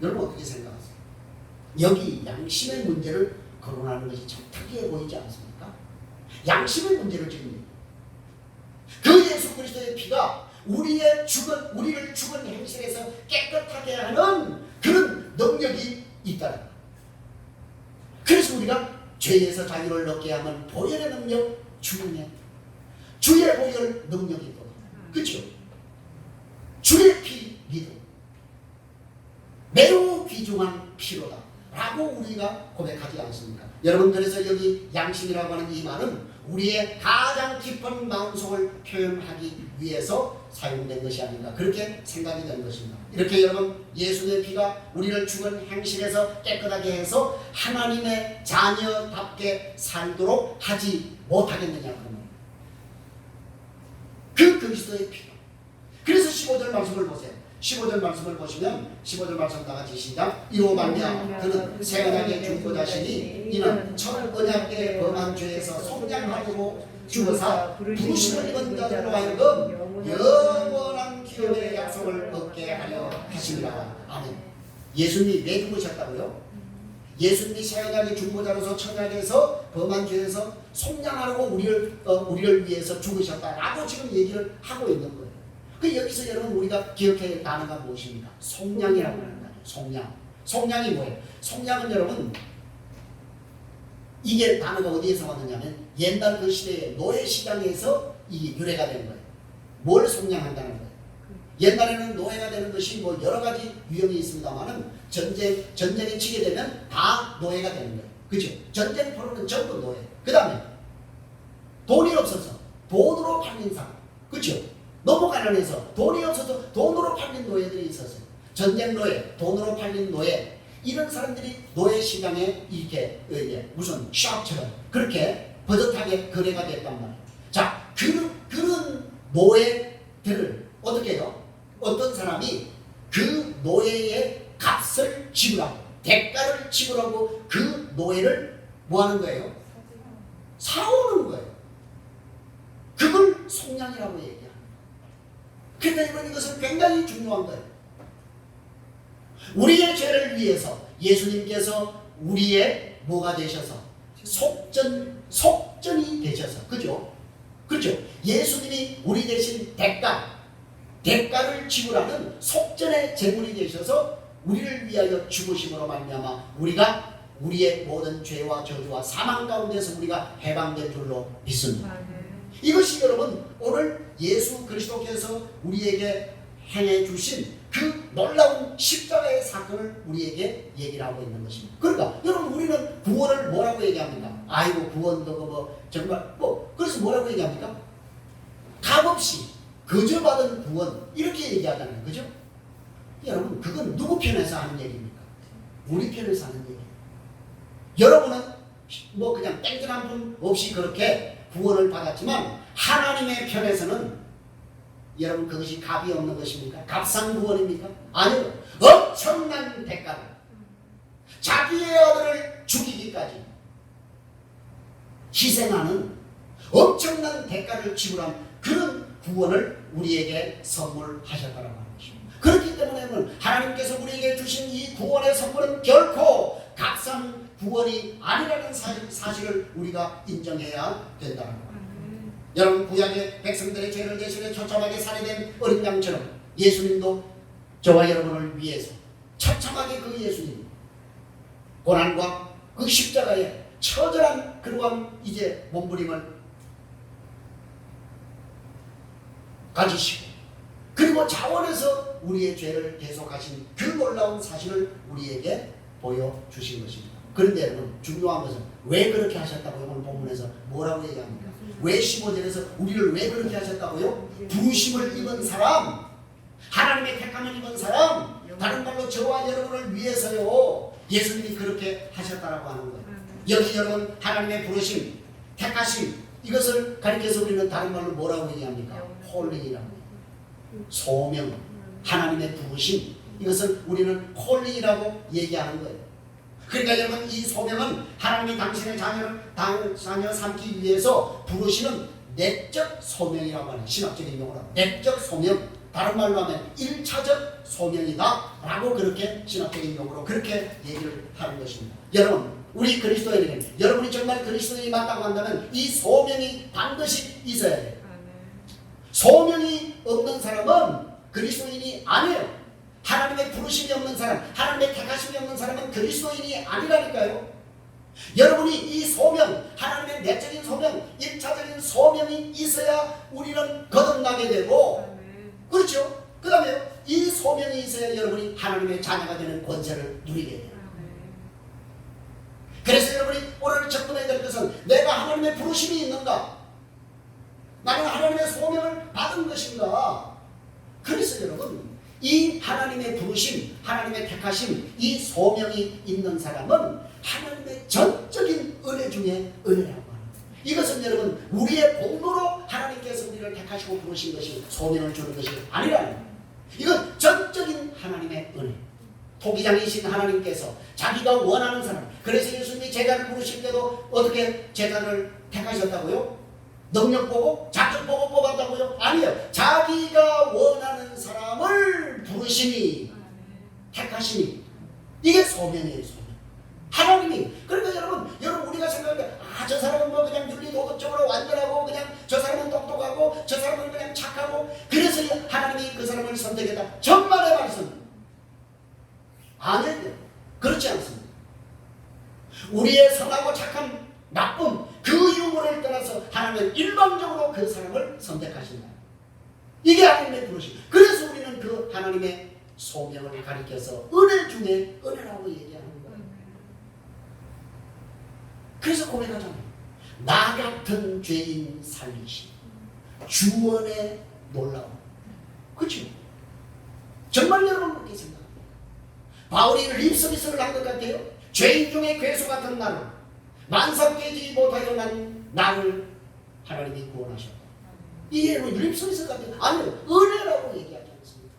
여러분 어떻게 생각하세요? 여기 양심의 문제를 거론하는 것이 참 특이해 보이지 않습니까? 양심의 문제를 지금 그 예수 그리스도의 피가 우리를 죽은 행실에서 깨끗하게 하는 그런 능력이 있다는 거예요. 그래서 우리가 죄에서 자유를 얻게 하면 보혈의 능력, 주의 보혈 능력이 있고, 그렇죠? 주의 피 믿음, 매우 귀중한 피로다 라고 우리가 고백하지 않습니까? 여러분, 그래서 여기 양심이라고 하는 이 말은 우리의 가장 깊은 마음속을 표현하기 위해서 사용된 것이 아닌가, 그렇게 생각이 되는 것입니다. 이렇게 여러분, 예수의 피가 우리를 죽은 행실에서 깨끗하게 해서 하나님의 자녀답게 살도록 하지 못하겠느냐 그러면 그 그리스도의 피가. 그래서 15절 말씀을 보세요. 15절 말씀을 보시면 15절 말씀 다 같이 시작. 이로 말미암아 그는 새 언약의 중보자시니 이는 첫 언약 때 범한 죄에서 속량하려고 죽어서 부르심을 입은 자들로 하여금 영원한 기업의 약속을 얻게 하려 하시니라. 아멘. 예수님이 왜 죽으셨다고요? 예수님이 새 언약의 중보자로서 첫 언약에서 범한 죄에서 속량하려고 우리를 위해서 죽으셨다라고 지금 얘기를 하고 있는 거예요. 그 여기서 여러분 우리가 기억해야 할 단어가 무엇입니까? 속량이라고 하는 거죠. 속량. 속량이 뭐예요? 속량은 여러분, 이게 단어가 어디에서 왔느냐면 옛날 그 시대에 노예 시장에서 이게 유래가 된 거예요. 뭘 속량한다는 거예요? 옛날에는 노예가 되는 것이 뭐 여러 가지 유형이 있습니다만은 전쟁에 치게 되면 다 노예가 되는 거예요. 그죠? 전쟁터로는 전부 노예. 그 다음에 돈이 없어서 돈으로 팔린 사람. 그죠? 너무 가난해서 돈이 없어서 돈으로 팔린 노예들이 있었어요. 전쟁 노예, 돈으로 팔린 노예, 이런 사람들이 노예 시장에 이렇게 무슨 샵처럼 그렇게 버젓하게 거래가 됐단 말이에요. 자, 그런 노예들을 어떻게 해요? 어떤 사람이 그 노예의 값을 지불하고 대가를 지불하고 그 노예를 뭐 하는 거예요? 사오는 거예요. 그걸 속량이라고 얘기합니다. 그러니까 이것은 굉장히 중요한 거예요. 우리의 죄를 위해서 예수님께서 우리의 뭐가 되셔서 속전이 되셔서, 그죠? 그렇죠? 예수님이 우리 대신 대가를 지불하는 속전의 제물이 되셔서 우리를 위하여 죽으심으로 말미암아 우리가 우리의 모든 죄와 저주와 사망 가운데서 우리가 해방된 줄로 믿습니다. 이것이 여러분 오늘 예수 그리스도께서 우리에게 행해 주신 그 놀라운 십자가의 사건을 우리에게 얘기를 하고 있는 것입니다. 그러니까 여러분 우리는 구원을 뭐라고 얘기합니까? 아이고 구원도 정말 그래서 뭐라고 얘기합니까? 값없이 거저 받은 구원 이렇게 얘기하잖아요. 그죠? 여러분 그건 누구 편에서 하는 얘기입니까? 우리 편에서 하는 얘기예요. 여러분은 그냥 땡땡한 분 없이 그렇게 구원을 받았지만 하나님의 편에서는 여러분 그것이 값이 없는 것입니까? 값상 구원입니까? 아니요. 엄청난 대가를 자기의 아들을 죽이기까지 희생하는 엄청난 대가를 지불한 그런 구원을 우리에게 선물하셨다고 하는 것입니다. 그렇기 때문에 하나님께서 우리에게 주신 이 구원의 선물은 결코 값상 구원이 아니라는 사실을 우리가 인정해야 된다는 겁니다. 여러분 구약의 백성들의 죄를 대신해 처참하게 살해된 어린 양처럼 예수님도 저와 여러분을 위해서 처참하게 그 예수님 고난과 그 십자가에 처절한 그러한 이제 몸부림을 가지시고 그리고 자원해서 우리의 죄를 대속하신 그 놀라운 사실을 우리에게 보여주신 것입니다. 그런데 여러분 중요한 것은 왜 그렇게 하셨다고요? 오늘 본문에서 뭐라고 얘기합니까? 왜 15절에서 우리를 왜 그렇게 하셨다고요? 부르심을 입은 사람, 하나님의 택함을 입은 사람, 다른 말로 저와 여러분을 위해서요. 예수님이 그렇게 하셨다라고 하는 거예요. 여기 여러분 하나님의 부르심, 택하심 이것을 가리켜서 우리는 다른 말로 뭐라고 얘기합니까? 콜링이라고 해요. 소명, 하나님의 부르심 이것을 우리는 콜링이라고 얘기하는 거예요. 그러니까 여러분 이 소명은 하나님이 당신의 자녀 삼기 위해서 부르시는 내적 소명이라고 하는 신학적인 용어로 내적 소명, 다른 말로 하면 1차적 소명이다 라고 그렇게 신학적인 용어로 그렇게 얘기를 하는 것입니다. 여러분 우리 그리스도인에게 여러분이 정말 그리스도인이 맞다고 한다면 이 소명이 반드시 있어야 돼요. 소명이 없는 사람은 그리스도인이 아니에요. 하나님의 부르심이 없는 사람, 하나님의 택하심이 없는 사람은 그리스도인이 아니라니까요. 여러분이 이 소명, 하나님의 내적인 소명, 1차적인 소명이 있어야 우리는 거듭나게 되고 그렇죠? 그 다음에 이 소명이 있어야 여러분이 하나님의 자녀가 되는 권세를 누리게 돼요. 그래서 여러분이 오늘 접근해야 될 것은 내가 하나님의 부르심이 있는가? 나는 하나님의 소명을 받은 것인가? 그래서 여러분 이 하나님의 부르심, 하나님의 택하심, 이 소명이 있는 사람은 하나님의 전적인 은혜 중에 은혜라고 합니다. 이것은 여러분 우리의 공로로 하나님께서 우리를 택하시고 부르신 것이 소명을 주는 것이 아니라는 거예요. 이건 전적인 하나님의 은혜. 토기장이신 하나님께서 자기가 원하는 사람, 그래서 예수님이 제자를 부르실 때도 어떻게 제자를 택하셨다고요? 능력 보고 자격 보고 뽑았다고요? 아니요. 자기가 원하는 사람을 부르시니 택하시니 이게 소명이에요. 소명. 하나님이. 그러니까 여러분 우리가 생각할 때 저 사람은 그냥 윤리 도덕적으로 완전하고 그냥 저 사람은 똑똑하고 저 사람은 그냥 착하고 그래서 하나님이 그 사람을 선택했다. 정말의 말씀 아니에요. 그렇지 않습니다. 우리의 선하고 착한 나쁨 그 유무를 떠나서 하나님은 일방적으로 그 사람을 선택하신다. 이게 하나님의 부르심. 그래서 우리는 그 하나님의 소명을 가리켜서 은혜 중에 은혜라고 얘기하는 거예요. 그래서 고백하잖아요. 나 같은 죄인 살리시 주원의 놀라움. 그렇죠? 정말 여러분 그렇게 생각합니다. 바울이 립서비스를 한 것 같아요. 죄인 중에 괴수 같은 나를 만삭 깨지 못하여 난 나를 하나님이 구원하셨다. 이게 뭐 립서비스 같아요. 아니요, 은혜라고 얘기하지 않습니다.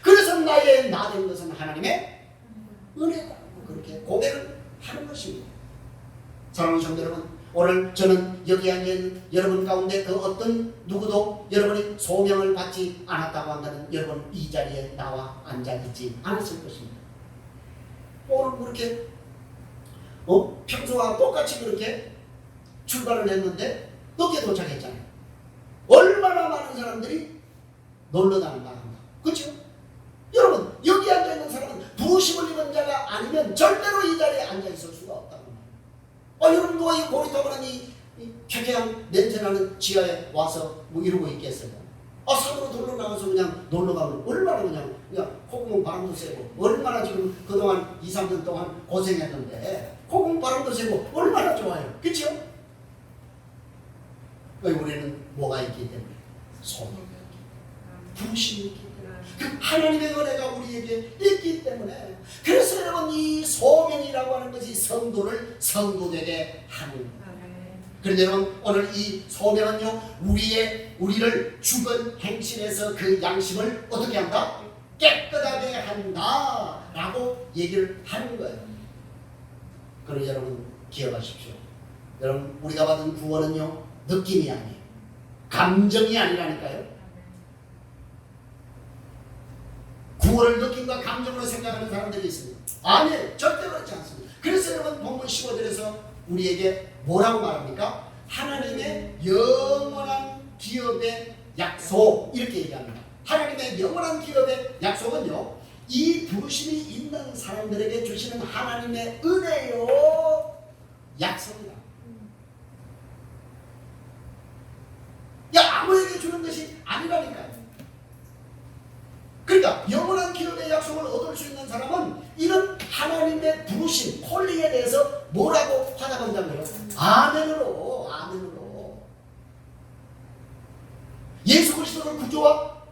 그래서 나의 나 된 것은 하나님의 은혜다. 그렇게 고백을 하는 것입니다. 사랑하는 성도 여러분, 오늘 저는 여기 앉은 여러분 가운데 그 어떤 누구도 여러분이 소명을 받지 않았다고 한다면 여러분 이 자리에 나와 앉아있지 않았을 것입니다. 오늘 그렇게 평소와 똑같이 그렇게 출발을 했는데 늦게 도착했잖아요. 얼마나 많은 사람들이 놀러다닌다 한다. 그렇죠? 여러분 여기 앉아있는 사람은 부르심을 입은 자가 아니면 절대로 이 자리에 앉아있을 수가 없다고 말이에요. 여러분 누가 이 고리타분한 이 쾌쾌한 냄새나는 지하에 와서 뭐 이러고 있겠어요? 산으로 놀러 나가서 그냥 놀러 가면 얼마나 그냥 콧구멍 바람도 쐬고 얼마나 지금 그동안 2, 3년 동안 고생했는데 콧구멍 바람도 쐬고 얼마나 좋아요. 그렇죠? 우리는 뭐가 있기 때문에? 소명이 부르심이 있기 때문에 그 하나님의 은혜가 우리에게 있기 때문에 그래서 여러분 이 소명이라고 하는 것이 성도를 성도되게 하는 거예요. 그런데 여러분 오늘 이 소명은요 우리를 죽은 행실에서 그 양심을 어떻게 한다? 깨끗하게 한다 라고 얘기를 하는 거예요. 그러니 여러분 기억하십시오. 여러분 우리가 받은 구원은요 느낌이 아니에요. 감정이 아니라니까요. 구원을 느낌과 감정으로 생각하는 사람들이 있습니다. 아니에요. 절대 그렇지 않습니다. 그래서 여러분 본문 15절에서 우리에게 뭐라고 말합니까? 하나님의 영원한 기업의 약속 이렇게 얘기합니다. 하나님의 영원한 기업의 약속은요 이 부르심이 있는 사람들에게 주시는 하나님의 은혜요 약속이다. 아무에게 주는 것이 아니라니까요. 그러니까 영원한 기업의 약속을 얻을 수 있는 사람은 이런 하나님의 부르심, 콜링에 대해서 뭐라고 화답한다고요? 아멘으로, 아멘으로. 예수 그리스도를 구주와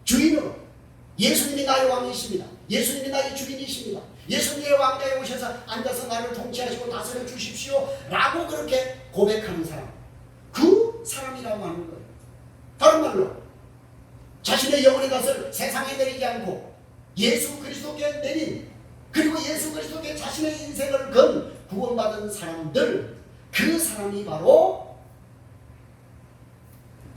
주인으로 예수님이 나의 왕이십니다. 예수님이 나의 주인이십니다. 예수님의 왕자에 오셔서 앉아서 나를 통치하시고 다스려 주십시오 라고 그렇게 고백하는 사람, 그 사람이라고 하는 거예요. 다른 말로 자신의 영혼의 것을 세상에 내리지 않고 예수 그리스도께 내린 그리고 예수 그리스도께 자신의 인생을 건 구원받은 사람들, 그 사람이 바로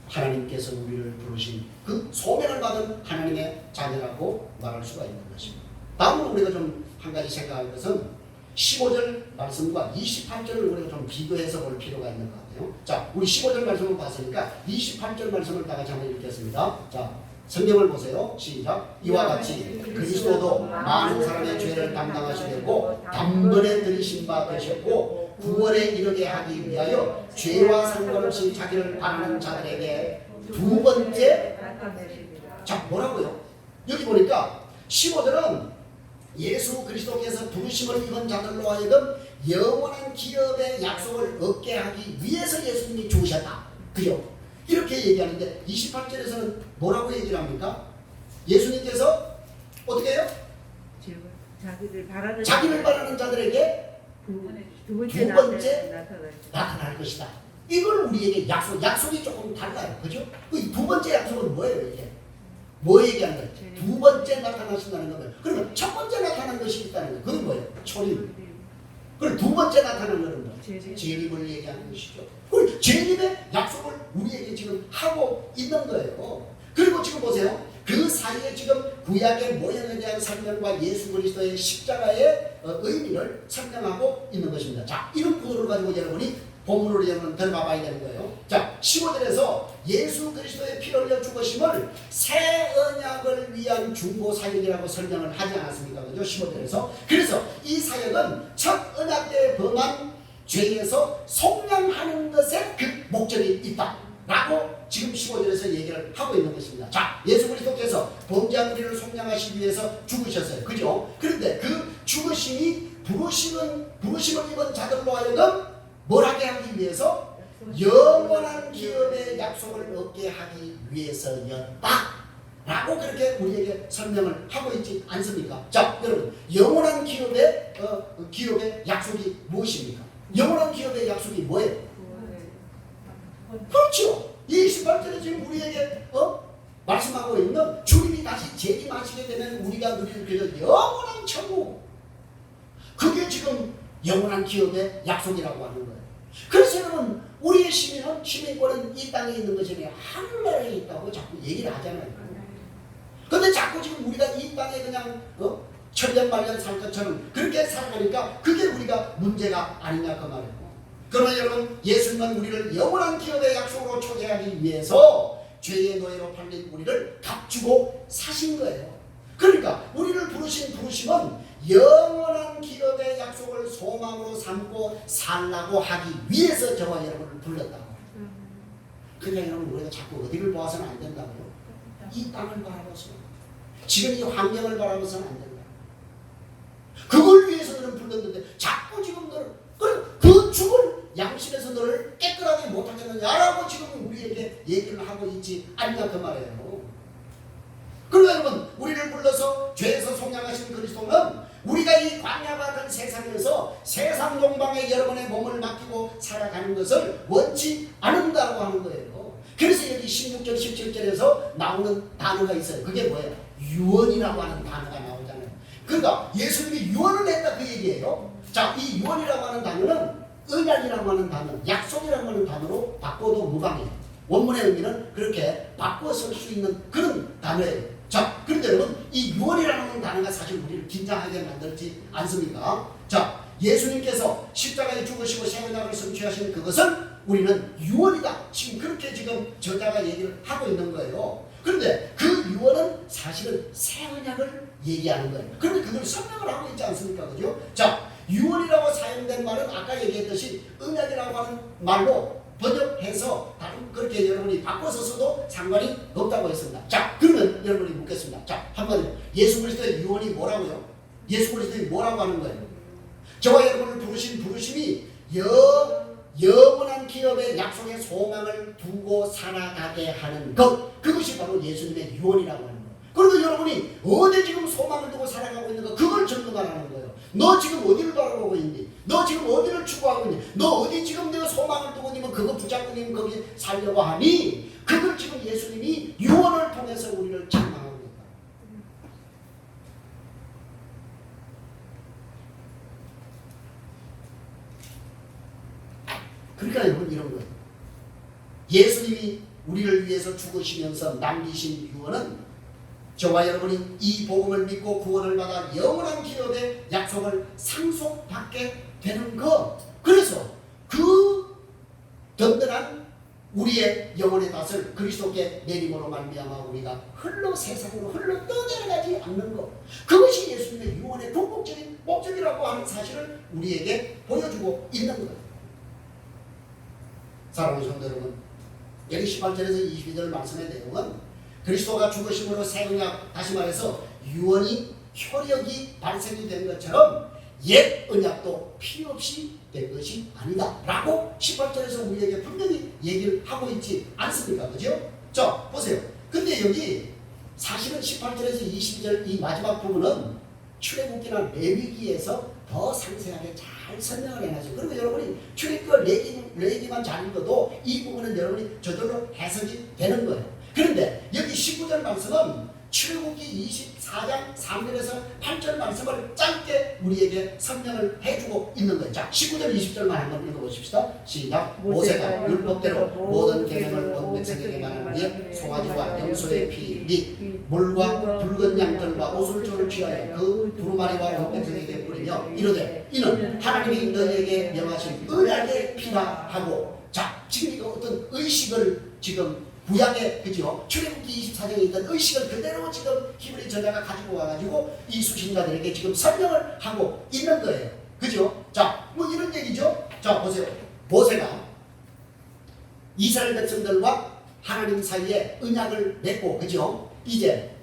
하나님께서 우리를 부르신 그 소명을 받은 하나님의 자녀라고 말할 수가 있는 것입니다. 다음으로 우리가 좀 한 가지 생각할 것은 15절 말씀과 28절을 우리가 좀 비교해서 볼 필요가 있는 것 같아요. 자, 우리 15절 말씀을 봤으니까 28절 말씀을 다 같이 한번 읽겠습니다. 자, 성경을 보세요. 시작. 이와 같이 그리스도도 많은 사람의 죄를 담당하시려고 단번에 들이신 바 되셨고 구원에 이르게 하기 위하여 죄와 상관없이 자기를 바라는 자들에게 두 번째 자 뭐라고요? 여기 보니까 15절은 예수 그리스도께서 부르심을 입은 자들로 하여금 영원한 기업의 약속을 얻게 하기 위해서 예수님이 주셨다. 그죠? 이렇게 얘기하는데 28절에서는 뭐라고 얘기를 합니까? 예수님께서 어떻게 해요? 자기를 바라는 자들에게 두 번째 나타날 것이다. 이걸 우리에게 약속이 조금 달라요. 그죠? 그 두 번째 약속은 뭐예요? 이게 뭐 얘기하는 거예요? 두 번째 나타나신다는 거예요. 그러면 첫 번째 나타난 것이 있다는 거예요. 그건 뭐예요? 초림. 그리고 두 번째 나타난 것은 뭐예요? 재림을 얘기하는 것이죠. 그리고 재림의 약속을 우리에게 지금 하고 있는 거예요. 그리고 지금 보세요. 그 사이에 지금 구약의 모형에 대한 설명과 예수 그리스도의 십자가의 의미를 설명하고 있는 것입니다. 자, 이런 구도를 가지고 여러분이 본문으로 여러분 들어가봐야 되는 거예요. 자, 15절에서 예수 그리스도의 피를 흘려 죽으심을 새 언약을 위한 중보 사역이라고 설명을 하지 않았습니까? 그죠? 15절에서. 그래서 이 사역은 첫 언약 때 범한 죄에서 속량하는 것에 그 목적이 있다 라고 지금 15절에서 얘기를 하고 있는 것입니다. 자, 예수 그리스도께서 범죄한 우리를 속량하시기 위해서 죽으셨어요. 그죠? 그런데 그 죽으심이 부르심을 입은 자들로 하여금 뭘 하게 하기 위해서? 영원한 기업의 약속을 얻게 하기 위해서였다 라고 그렇게 우리에게 설명을 하고 있지 않습니까? 자, 여러분, 영원한 기업의 기업의 약속이 무엇입니까? 영원한 기업의 약속이 뭐예요? 그렇죠. 28절에 지금 우리에게 말씀하고 있는 주님이 다시 재림하시게 되면 우리가 누릴 그 영원한 천국. 그게 지금 영원한 기업의 약속이라고 하는 거예요. 그래서 여러분, 우리의 시민권은 이 땅에 있는 것이 아니라 하늘나라에 있다고 자꾸 얘기를 하잖아요. 근데 자꾸 지금 우리가 이 땅에 그냥 천년만년 살 것처럼 그렇게 살아가니까 그게 우리가 문제가 아니냐 그 말이에요. 그러나 여러분, 예수님은 우리를 영원한 기업의 약속으로 초대하기 위해서 죄의 노예로 팔린 우리를 값주고 사신 거예요. 그러니까 우리를 부르신 부르심은 영원한 기업의 약속을 소망으로 삼고 살라고 하기 위해서 저와 여러분을 불렀다고. 그러니까 여러분, 우리가 자꾸 어디를 보아서는 안 된다고요? 이 땅을 바라보세요. 지금 이 환경을 바라보서는 안 된다. 그걸 위해서 너를 불렀는데 자꾸 지금 너를 그 죽을 양심에서 너를 깨끗하게 못하겠느냐라고 지금 우리에게 얘기를 하고 있지 않냐 그 말이에요. 그러나 여러분, 우리를 불러서 죄에서 속량하신 그리스도는 우리가 이 광야 같은 세상에서 세상 동방에 여러분의 몸을 맡기고 살아가는 것을 원치 않는다고 하는 거예요. 그래서 여기 16절 17절에서 나오는 단어가 있어요. 그게 뭐예요? 유언이라고 하는 단어가 나오잖아요. 그러니까 예수님이 유언을 했다 그 얘기예요. 자, 이 유언이라고 하는 단어는 언약이라고 하는 단어, 약속이라고 하는 단어로 바꿔도 무방해요. 원문의 의미는 그렇게 바꿔 쓸 수 있는 그런 단어예요. 자, 그런데 여러분, 이 유언이라는 단어가 사실 우리를 긴장하게 만들지 않습니까? 자, 예수님께서 십자가에 죽으시고 새 언약을 성취하신 그것은 우리는 유언이다. 지금 그렇게 지금 저자가 얘기를 하고 있는 거예요. 그런데 그 유언은 사실은 새 언약을 얘기하는 거예요. 그런데 그걸 설명을 하고 있지 않습니까? 그죠? 자, 유언이라고 사용된 말은 아까 얘기했듯이 언약이라고 하는 말로 번역해서 다른 그렇게 여러분이 바꿔서 써도 상관이 없다고 했습니다. 자, 그러면 여러분이 묻겠습니다. 자, 한번 예수 그리스도의 유언이 뭐라고요? 예수 그리스도의 뭐라고 하는 거예요? 저와 여러분을 부르신 부르심이 영원한 기업의 약속의 소망을 두고 살아가게 하는 것, 그것이 바로 예수님의 유언이라고 하는 거예요. 그리고 여러분이 어디 지금 소망을 두고 살아가고 있는가, 그걸 점검하라는 거예요. 너 지금 어디를 바라보고 있니? 너 지금 어디를 추구하고 있니? 너 어디 지금 내가 소망을 두고 있니? 그거 붙잡고 있니? 거기 살려고 하니? 그걸 지금 예수님이 유언을 통해서 우리를 책망하고 있다. 그러니까 여러분, 이런 거예요. 예수님이 우리를 위해서 죽으시면서 남기신 유언은 저와 여러분이 이 복음을 믿고 구원을 받아 영원한 기업의 약속을 상속받게 되는 것. 그래서 그 든든한 우리의 영혼의 탓을 그리스도께 내림으로 말미암아 우리가 흘러 세상으로 흘러 떠내려가지 않는 것. 그것이 예수님의 유언의 궁극적인 목적이라고 하는 사실을 우리에게 보여주고 있는 거예요. 사랑하는 성도 여러분, 여기 18절에서 22절 말씀의 내용은 그리스도가 죽으심으로 새 언약, 다시 말해서 유언이 효력이 발생이 된 것처럼 옛 언약도 필요 없이 된 것이 아니다 라고 18절에서 우리에게 분명히 얘기를 하고 있지 않습니까? 그죠? 자, 보세요. 근데 여기 사실은 18절에서 22절 이 마지막 부분은 출애굽기나 레위기에서 더 상세하게 잘 설명을 해놨어요. 그리고 여러분이 출애굽기 레위기만 잘 읽어도 이 부분은 여러분이 저절로 해석이 되는 거예요. 그런데 여기 19절 말씀은 출애굽기 24장 3절에서 8절 말씀을 짧게 우리에게 설명을 해주고 있는 거예요. 자, 19절 20절만 한번 읽어보십시다. 시작. 모세가 율법대로 모든 계명을 온 백성에게 말하는 뒤에 송아지와 염소의 피 및 물과 붉은 양털과 오솔초를 취하여 그 두루마리와 온 백성에게 뿌리며 이르되 이는 하나님이 너희에게 명하신 언약의 피라 하고. 자, 지금 이거 어떤 의식을 지금 구약의, 그죠? 출애굽기 24장에 있던 의식을 그대로 지금 히브리 저자가 가지고 와가지고 이 수신자들에게 지금 설명을 하고 있는 거예요. 그죠? 자, 뭐 이런 얘기죠? 자, 보세요. 모세가 이스라엘 백성들과 하나님 사이에 언약을 맺고, 그죠? 이제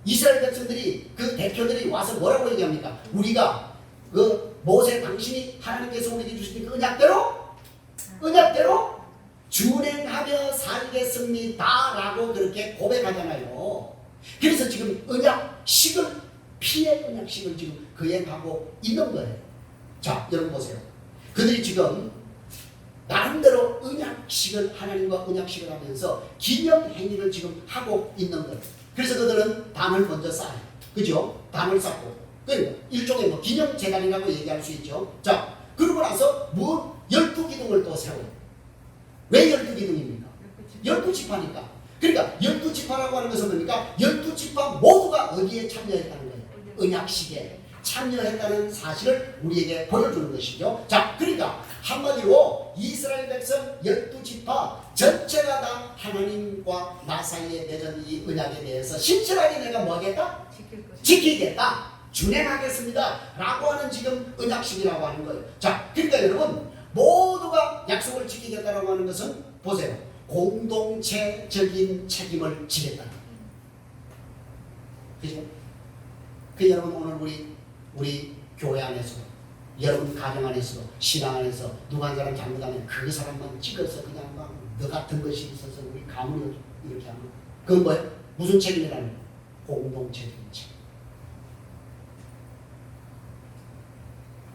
이스라엘 백성들이, 그 대표들이 와서 뭐라고 얘기합니까? 우리가 그 모세 당신이 하나님께서 우리에게 주신 그 언약대로 준행하며 살겠습니다 라고 그렇게 고백하잖아요. 그래서 지금 언약식을 피의 언약식을 지금 거행하고 있는 거예요. 자, 여러분 보세요. 그들이 지금 나름대로 언약식을 하나님과 언약식을 하면서 기념 행위를 지금 하고 있는 거예요. 그래서 그들은 단을 먼저 쌓아요. 그죠? 단을 쌓고 그리고 일종의 뭐 기념 재단이라고 얘기할 수 있죠. 자, 그러고 나서 뭐 12기둥을 또 세워요. 왜 12기둥입니까? 12지파니까. 그러니까 12지파라고 하는 것은 뭡니까? 12지파 모두가 어디에 참여했다는 거예요? 언약식에 참여했다는 사실을 우리에게 보여주는 것이죠. 자, 그러니까 한마디로 이스라엘 백성 12지파 전체가 다 하나님과 나 사이에 맺은 이 언약에 대해서 신실하게 내가 뭐 하겠다? 지키겠다. 준행하겠습니다. 라고 하는 지금 언약식이라고 하는 거예요. 자, 그러니까 여러분 모두가 약속을 지키겠다라고 하는 것은 보세요. 공동체적인 책임을 지겠다는 거예요. 그죠? 그 여러분 오늘 우리 교회 안에서 여러분 가정 안에서 신앙 안에서 누가 한 사람 잘못하면 그 사람만 찍어서 그냥 막 너 같은 것이 있어서 우리 가문을 이렇게 하는 그건 뭐예요? 무슨 책임이라는 거예요? 공동체적인 책임.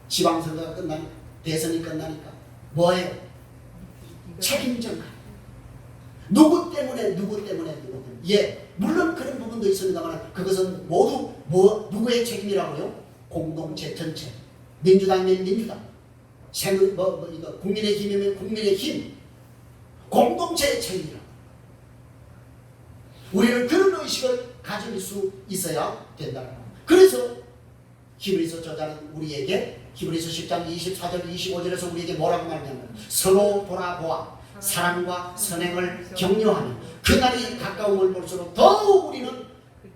지방선거가 끝나니까 대선이 끝나니까 뭐예요? 책임전가. 누구 때문에. 예, 물론 그런 부분도 있습니다만 그것은 모두 누구의 책임이라고요? 공동체 전체. 민주당이면 민주당, 이거 국민의힘이면 국민의힘. 공동체의 책임이라. 우리는 그런 의식을 가질 수 있어야 된다는 겁니다. 그래서 히브리서 저자는 우리에게 히브리서 10장 24절 25절에서 우리에게 뭐라고 말하냐면 서로 돌아보아 사랑과 선행을 격려하며 그날이 가까움을 볼수록 더욱 우리는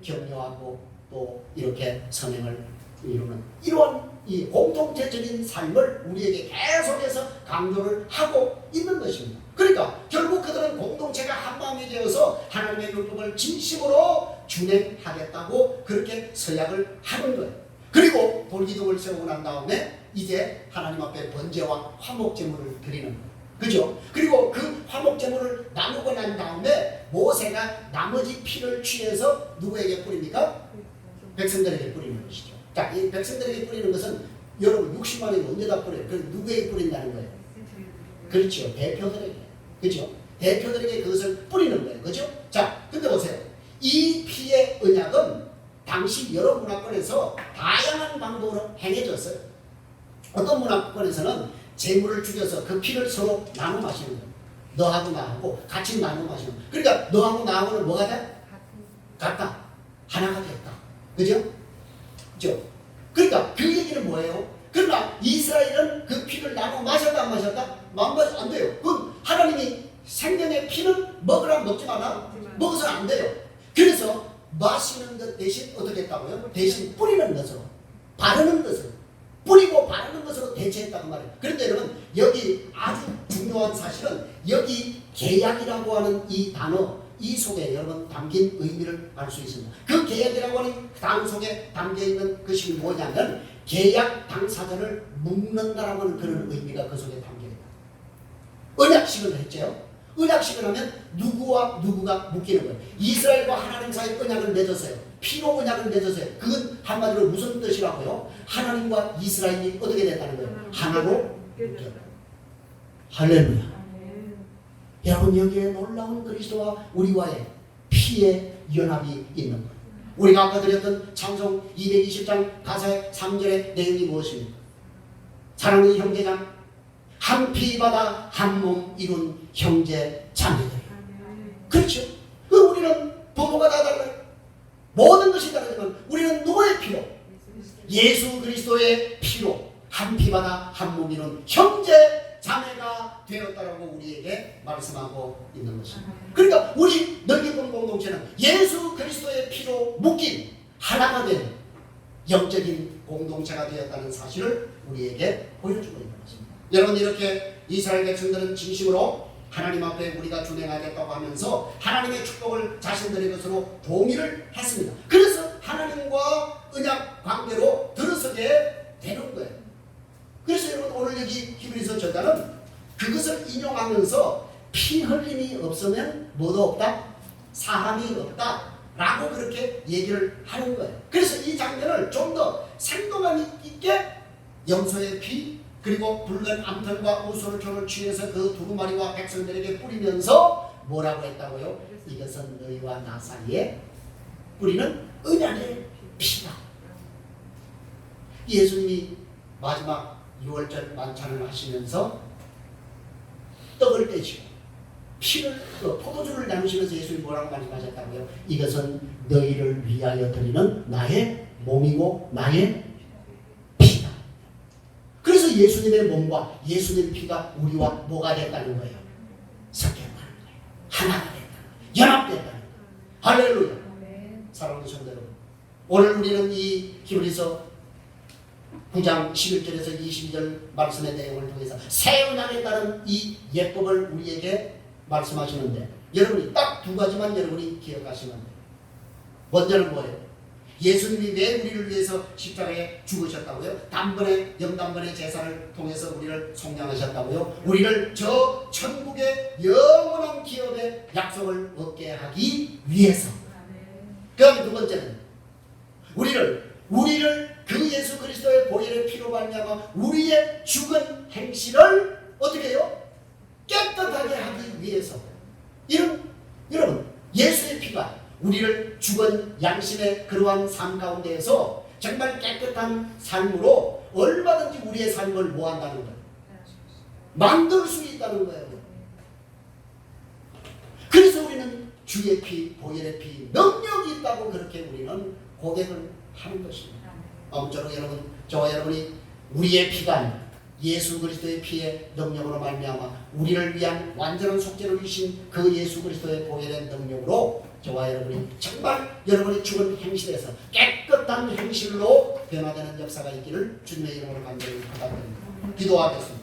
격려하고 또 이렇게 선행을 이루는 이러한 이 공동체적인 삶을 우리에게 계속해서 강조를 하고 있는 것입니다. 그러니까 결국 그들은 공동체가 한마음이 되어서 하나님의 율법을 진심으로 준행하겠다고 그렇게 서약을 하는 거예요. 그리고 돌기둥을 세우고 난 다음에 이제 하나님 앞에 번제와 화목제물을 드리는 거예요. 그죠? 그리고 그 화목제물을 나누고 난 다음에 모세가 나머지 피를 취해서 누구에게 뿌립니까? 백성들에게 뿌리는 것이죠. 자, 이 백성들에게 뿌리는 것은 여러분 60만원이 언제다 뿌려요? 그 누구에게 뿌린다는 거예요? 그렇죠. 대표들에게. 그죠? 대표들에게 그것을 뿌리는 거예요. 그죠? 자, 근데 보세요. 이 피의 언약은 당시 여러 문화권에서 다양한 방법으로 행해졌어요. 어떤 문화권에서는 재물을 죽여서 그 피를 서로 나눠 마시는 거예요. 너하고 나하고 같이 나눠 마시는 거예요. 그러니까 너하고 나하고는 뭐가 돼? 같다. 하나가 됐다. 그죠? 그죠? 그러니까 그 얘기는 뭐예요? 그러나 이스라엘은 그 피를 나눠 마셨다 안 마셨다? 안 돼요. 그건 하나님이 생명의 피는 먹으라 먹지 마라. 먹어서는 안 돼요. 그래서 마시는 것 대신 어떻게 했다고요? 대신 뿌리는 것으로 바르는 것으로 뿌리고 바르는 것으로 대체했다고 말해요. 그런데 여러분 여기 아주 중요한 사실은 여기 계약이라고 하는 이 단어 이 속에 여러분 담긴 의미를 알 수 있습니다. 그 계약이라고 하는 단어 속에 담겨있는 것이 뭐냐면 계약 당사자를 묶는다라고 하는 그런 의미가 그 속에 담겨있다. 언약식을 했죠. 언약식을 하면 누구와 누구가 묶이는 거예요. 이스라엘과 하나님 사이 언약을 맺었어요. 피로 언약을 맺었어요. 그건 한마디로 무슨 뜻이라고요? 하나님과 이스라엘이 어떻게 됐다는 거예요? 하나로 묶였다. 할렐루야. 여러분 여기에 놀라운 그리스도와 우리와의 피의 연합이 있는 거예요. 우리가 아까 드렸던 찬송 220장 가사의 3절의 내용이 무엇입니까? 사랑하는 형제장 한 피 받아 한 몸 이룬 형제 자매들. 그렇죠. 우리는 부모가 다 달라요. 모든 것이 다르지만 우리는 누구의 피로? 예수 그리스도의 피로 한 피 받아 한 몸 이룬 형제 자매가 되었다라고 우리에게 말씀하고 있는 것입니다. 그러니까 우리 넓은 공동체는 예수 그리스도의 피로 묶인 하나가 된 영적인 공동체가 되었다는 사실을 우리에게 보여주고 있는 것입니다. 여러분 이렇게 이스라엘 백성들은 진심으로 하나님 앞에 우리가 준행하겠다고 하면서 하나님의 축복을 자신들의 것으로 동의를 했습니다. 그래서 하나님과 언약 관계로 들어서게 되는 거예요. 그래서 여러분 오늘 여기 히브리서 저자는 그것을 인용하면서 피 흘림이 없으면 뭐도 없다? 사함이 없다 라고 그렇게 얘기를 하는 거예요. 그래서 이 장면을 좀 더 생동감 있게 염소의 피 그리고 붉은 암털과 우솔초를 취해서 그 두루마리와 백성들에게 뿌리면서 뭐라고 했다고요? 이것은 너희와 나 사이에 뿌리는 언약의 피다. 예수님이 마지막 6월절 만찬을 하시면서 떡을 떼시고 피를 포도주를 나누시면서 예수님이 뭐라고 말씀하셨다고요? 이것은 너희를 위하여 드리는 나의 몸이고 나의 피다. 그래서 예수님의 몸과 예수님의 피가 우리와 뭐가 됐다는 거예요? 섞여가는 거예요. 하나가 됐다는 거예요. 연합됐다는 거예요. 할렐루야. 사랑하는 성도 여러분, 오늘 우리는 이 히브리서 9장 11절에서 22절 말씀의 내용을 통해서 새 언약에 따른 이 예법을 우리에게 말씀하시는데 여러분이 딱 두 가지만 여러분이 기억하시면 돼요. 먼저는 뭐예요? 예수님이 왜 우리를 위해서 십자가에 죽으셨다고요? 단번에 영단번의 제사를 통해서 우리를 속량하셨다고요? 우리를 저 천국의 영원한 기업의 약속을 얻게 하기 위해서. 그 다음에 두 번째는 우리를 그 예수 그리스도의 보혈의 피로 말미암아 우리의 죽은 행실을 어떻게 해요? 깨끗하게 하기 위해서. 여러분 예수의 피가 우리를 죽은 양심의 그러한 삶 가운데에서 정말 깨끗한 삶으로 얼마든지 우리의 삶을 뭐 한다는 거예요? 만들 수 있다는 거예요. 그래서 우리는 주의 피, 보혈의 피, 능력이 있다고 그렇게 우리는 고백을 하는 것입니다. 아무쪼록 여러분, 저와 여러분이 우리의 피가 아니라 예수 그리스도의 피의 능력으로 말미암아 우리를 위한 완전한 속죄를 주신 그 예수 그리스도의 보혈의 능력으로 저와 여러분이 정말 여러분이 죽은 행실에서 깨끗한 행실로 변화되는 역사가 있기를 주님의 이름으로 간절히 부탁드립니다. 기도하겠습니다.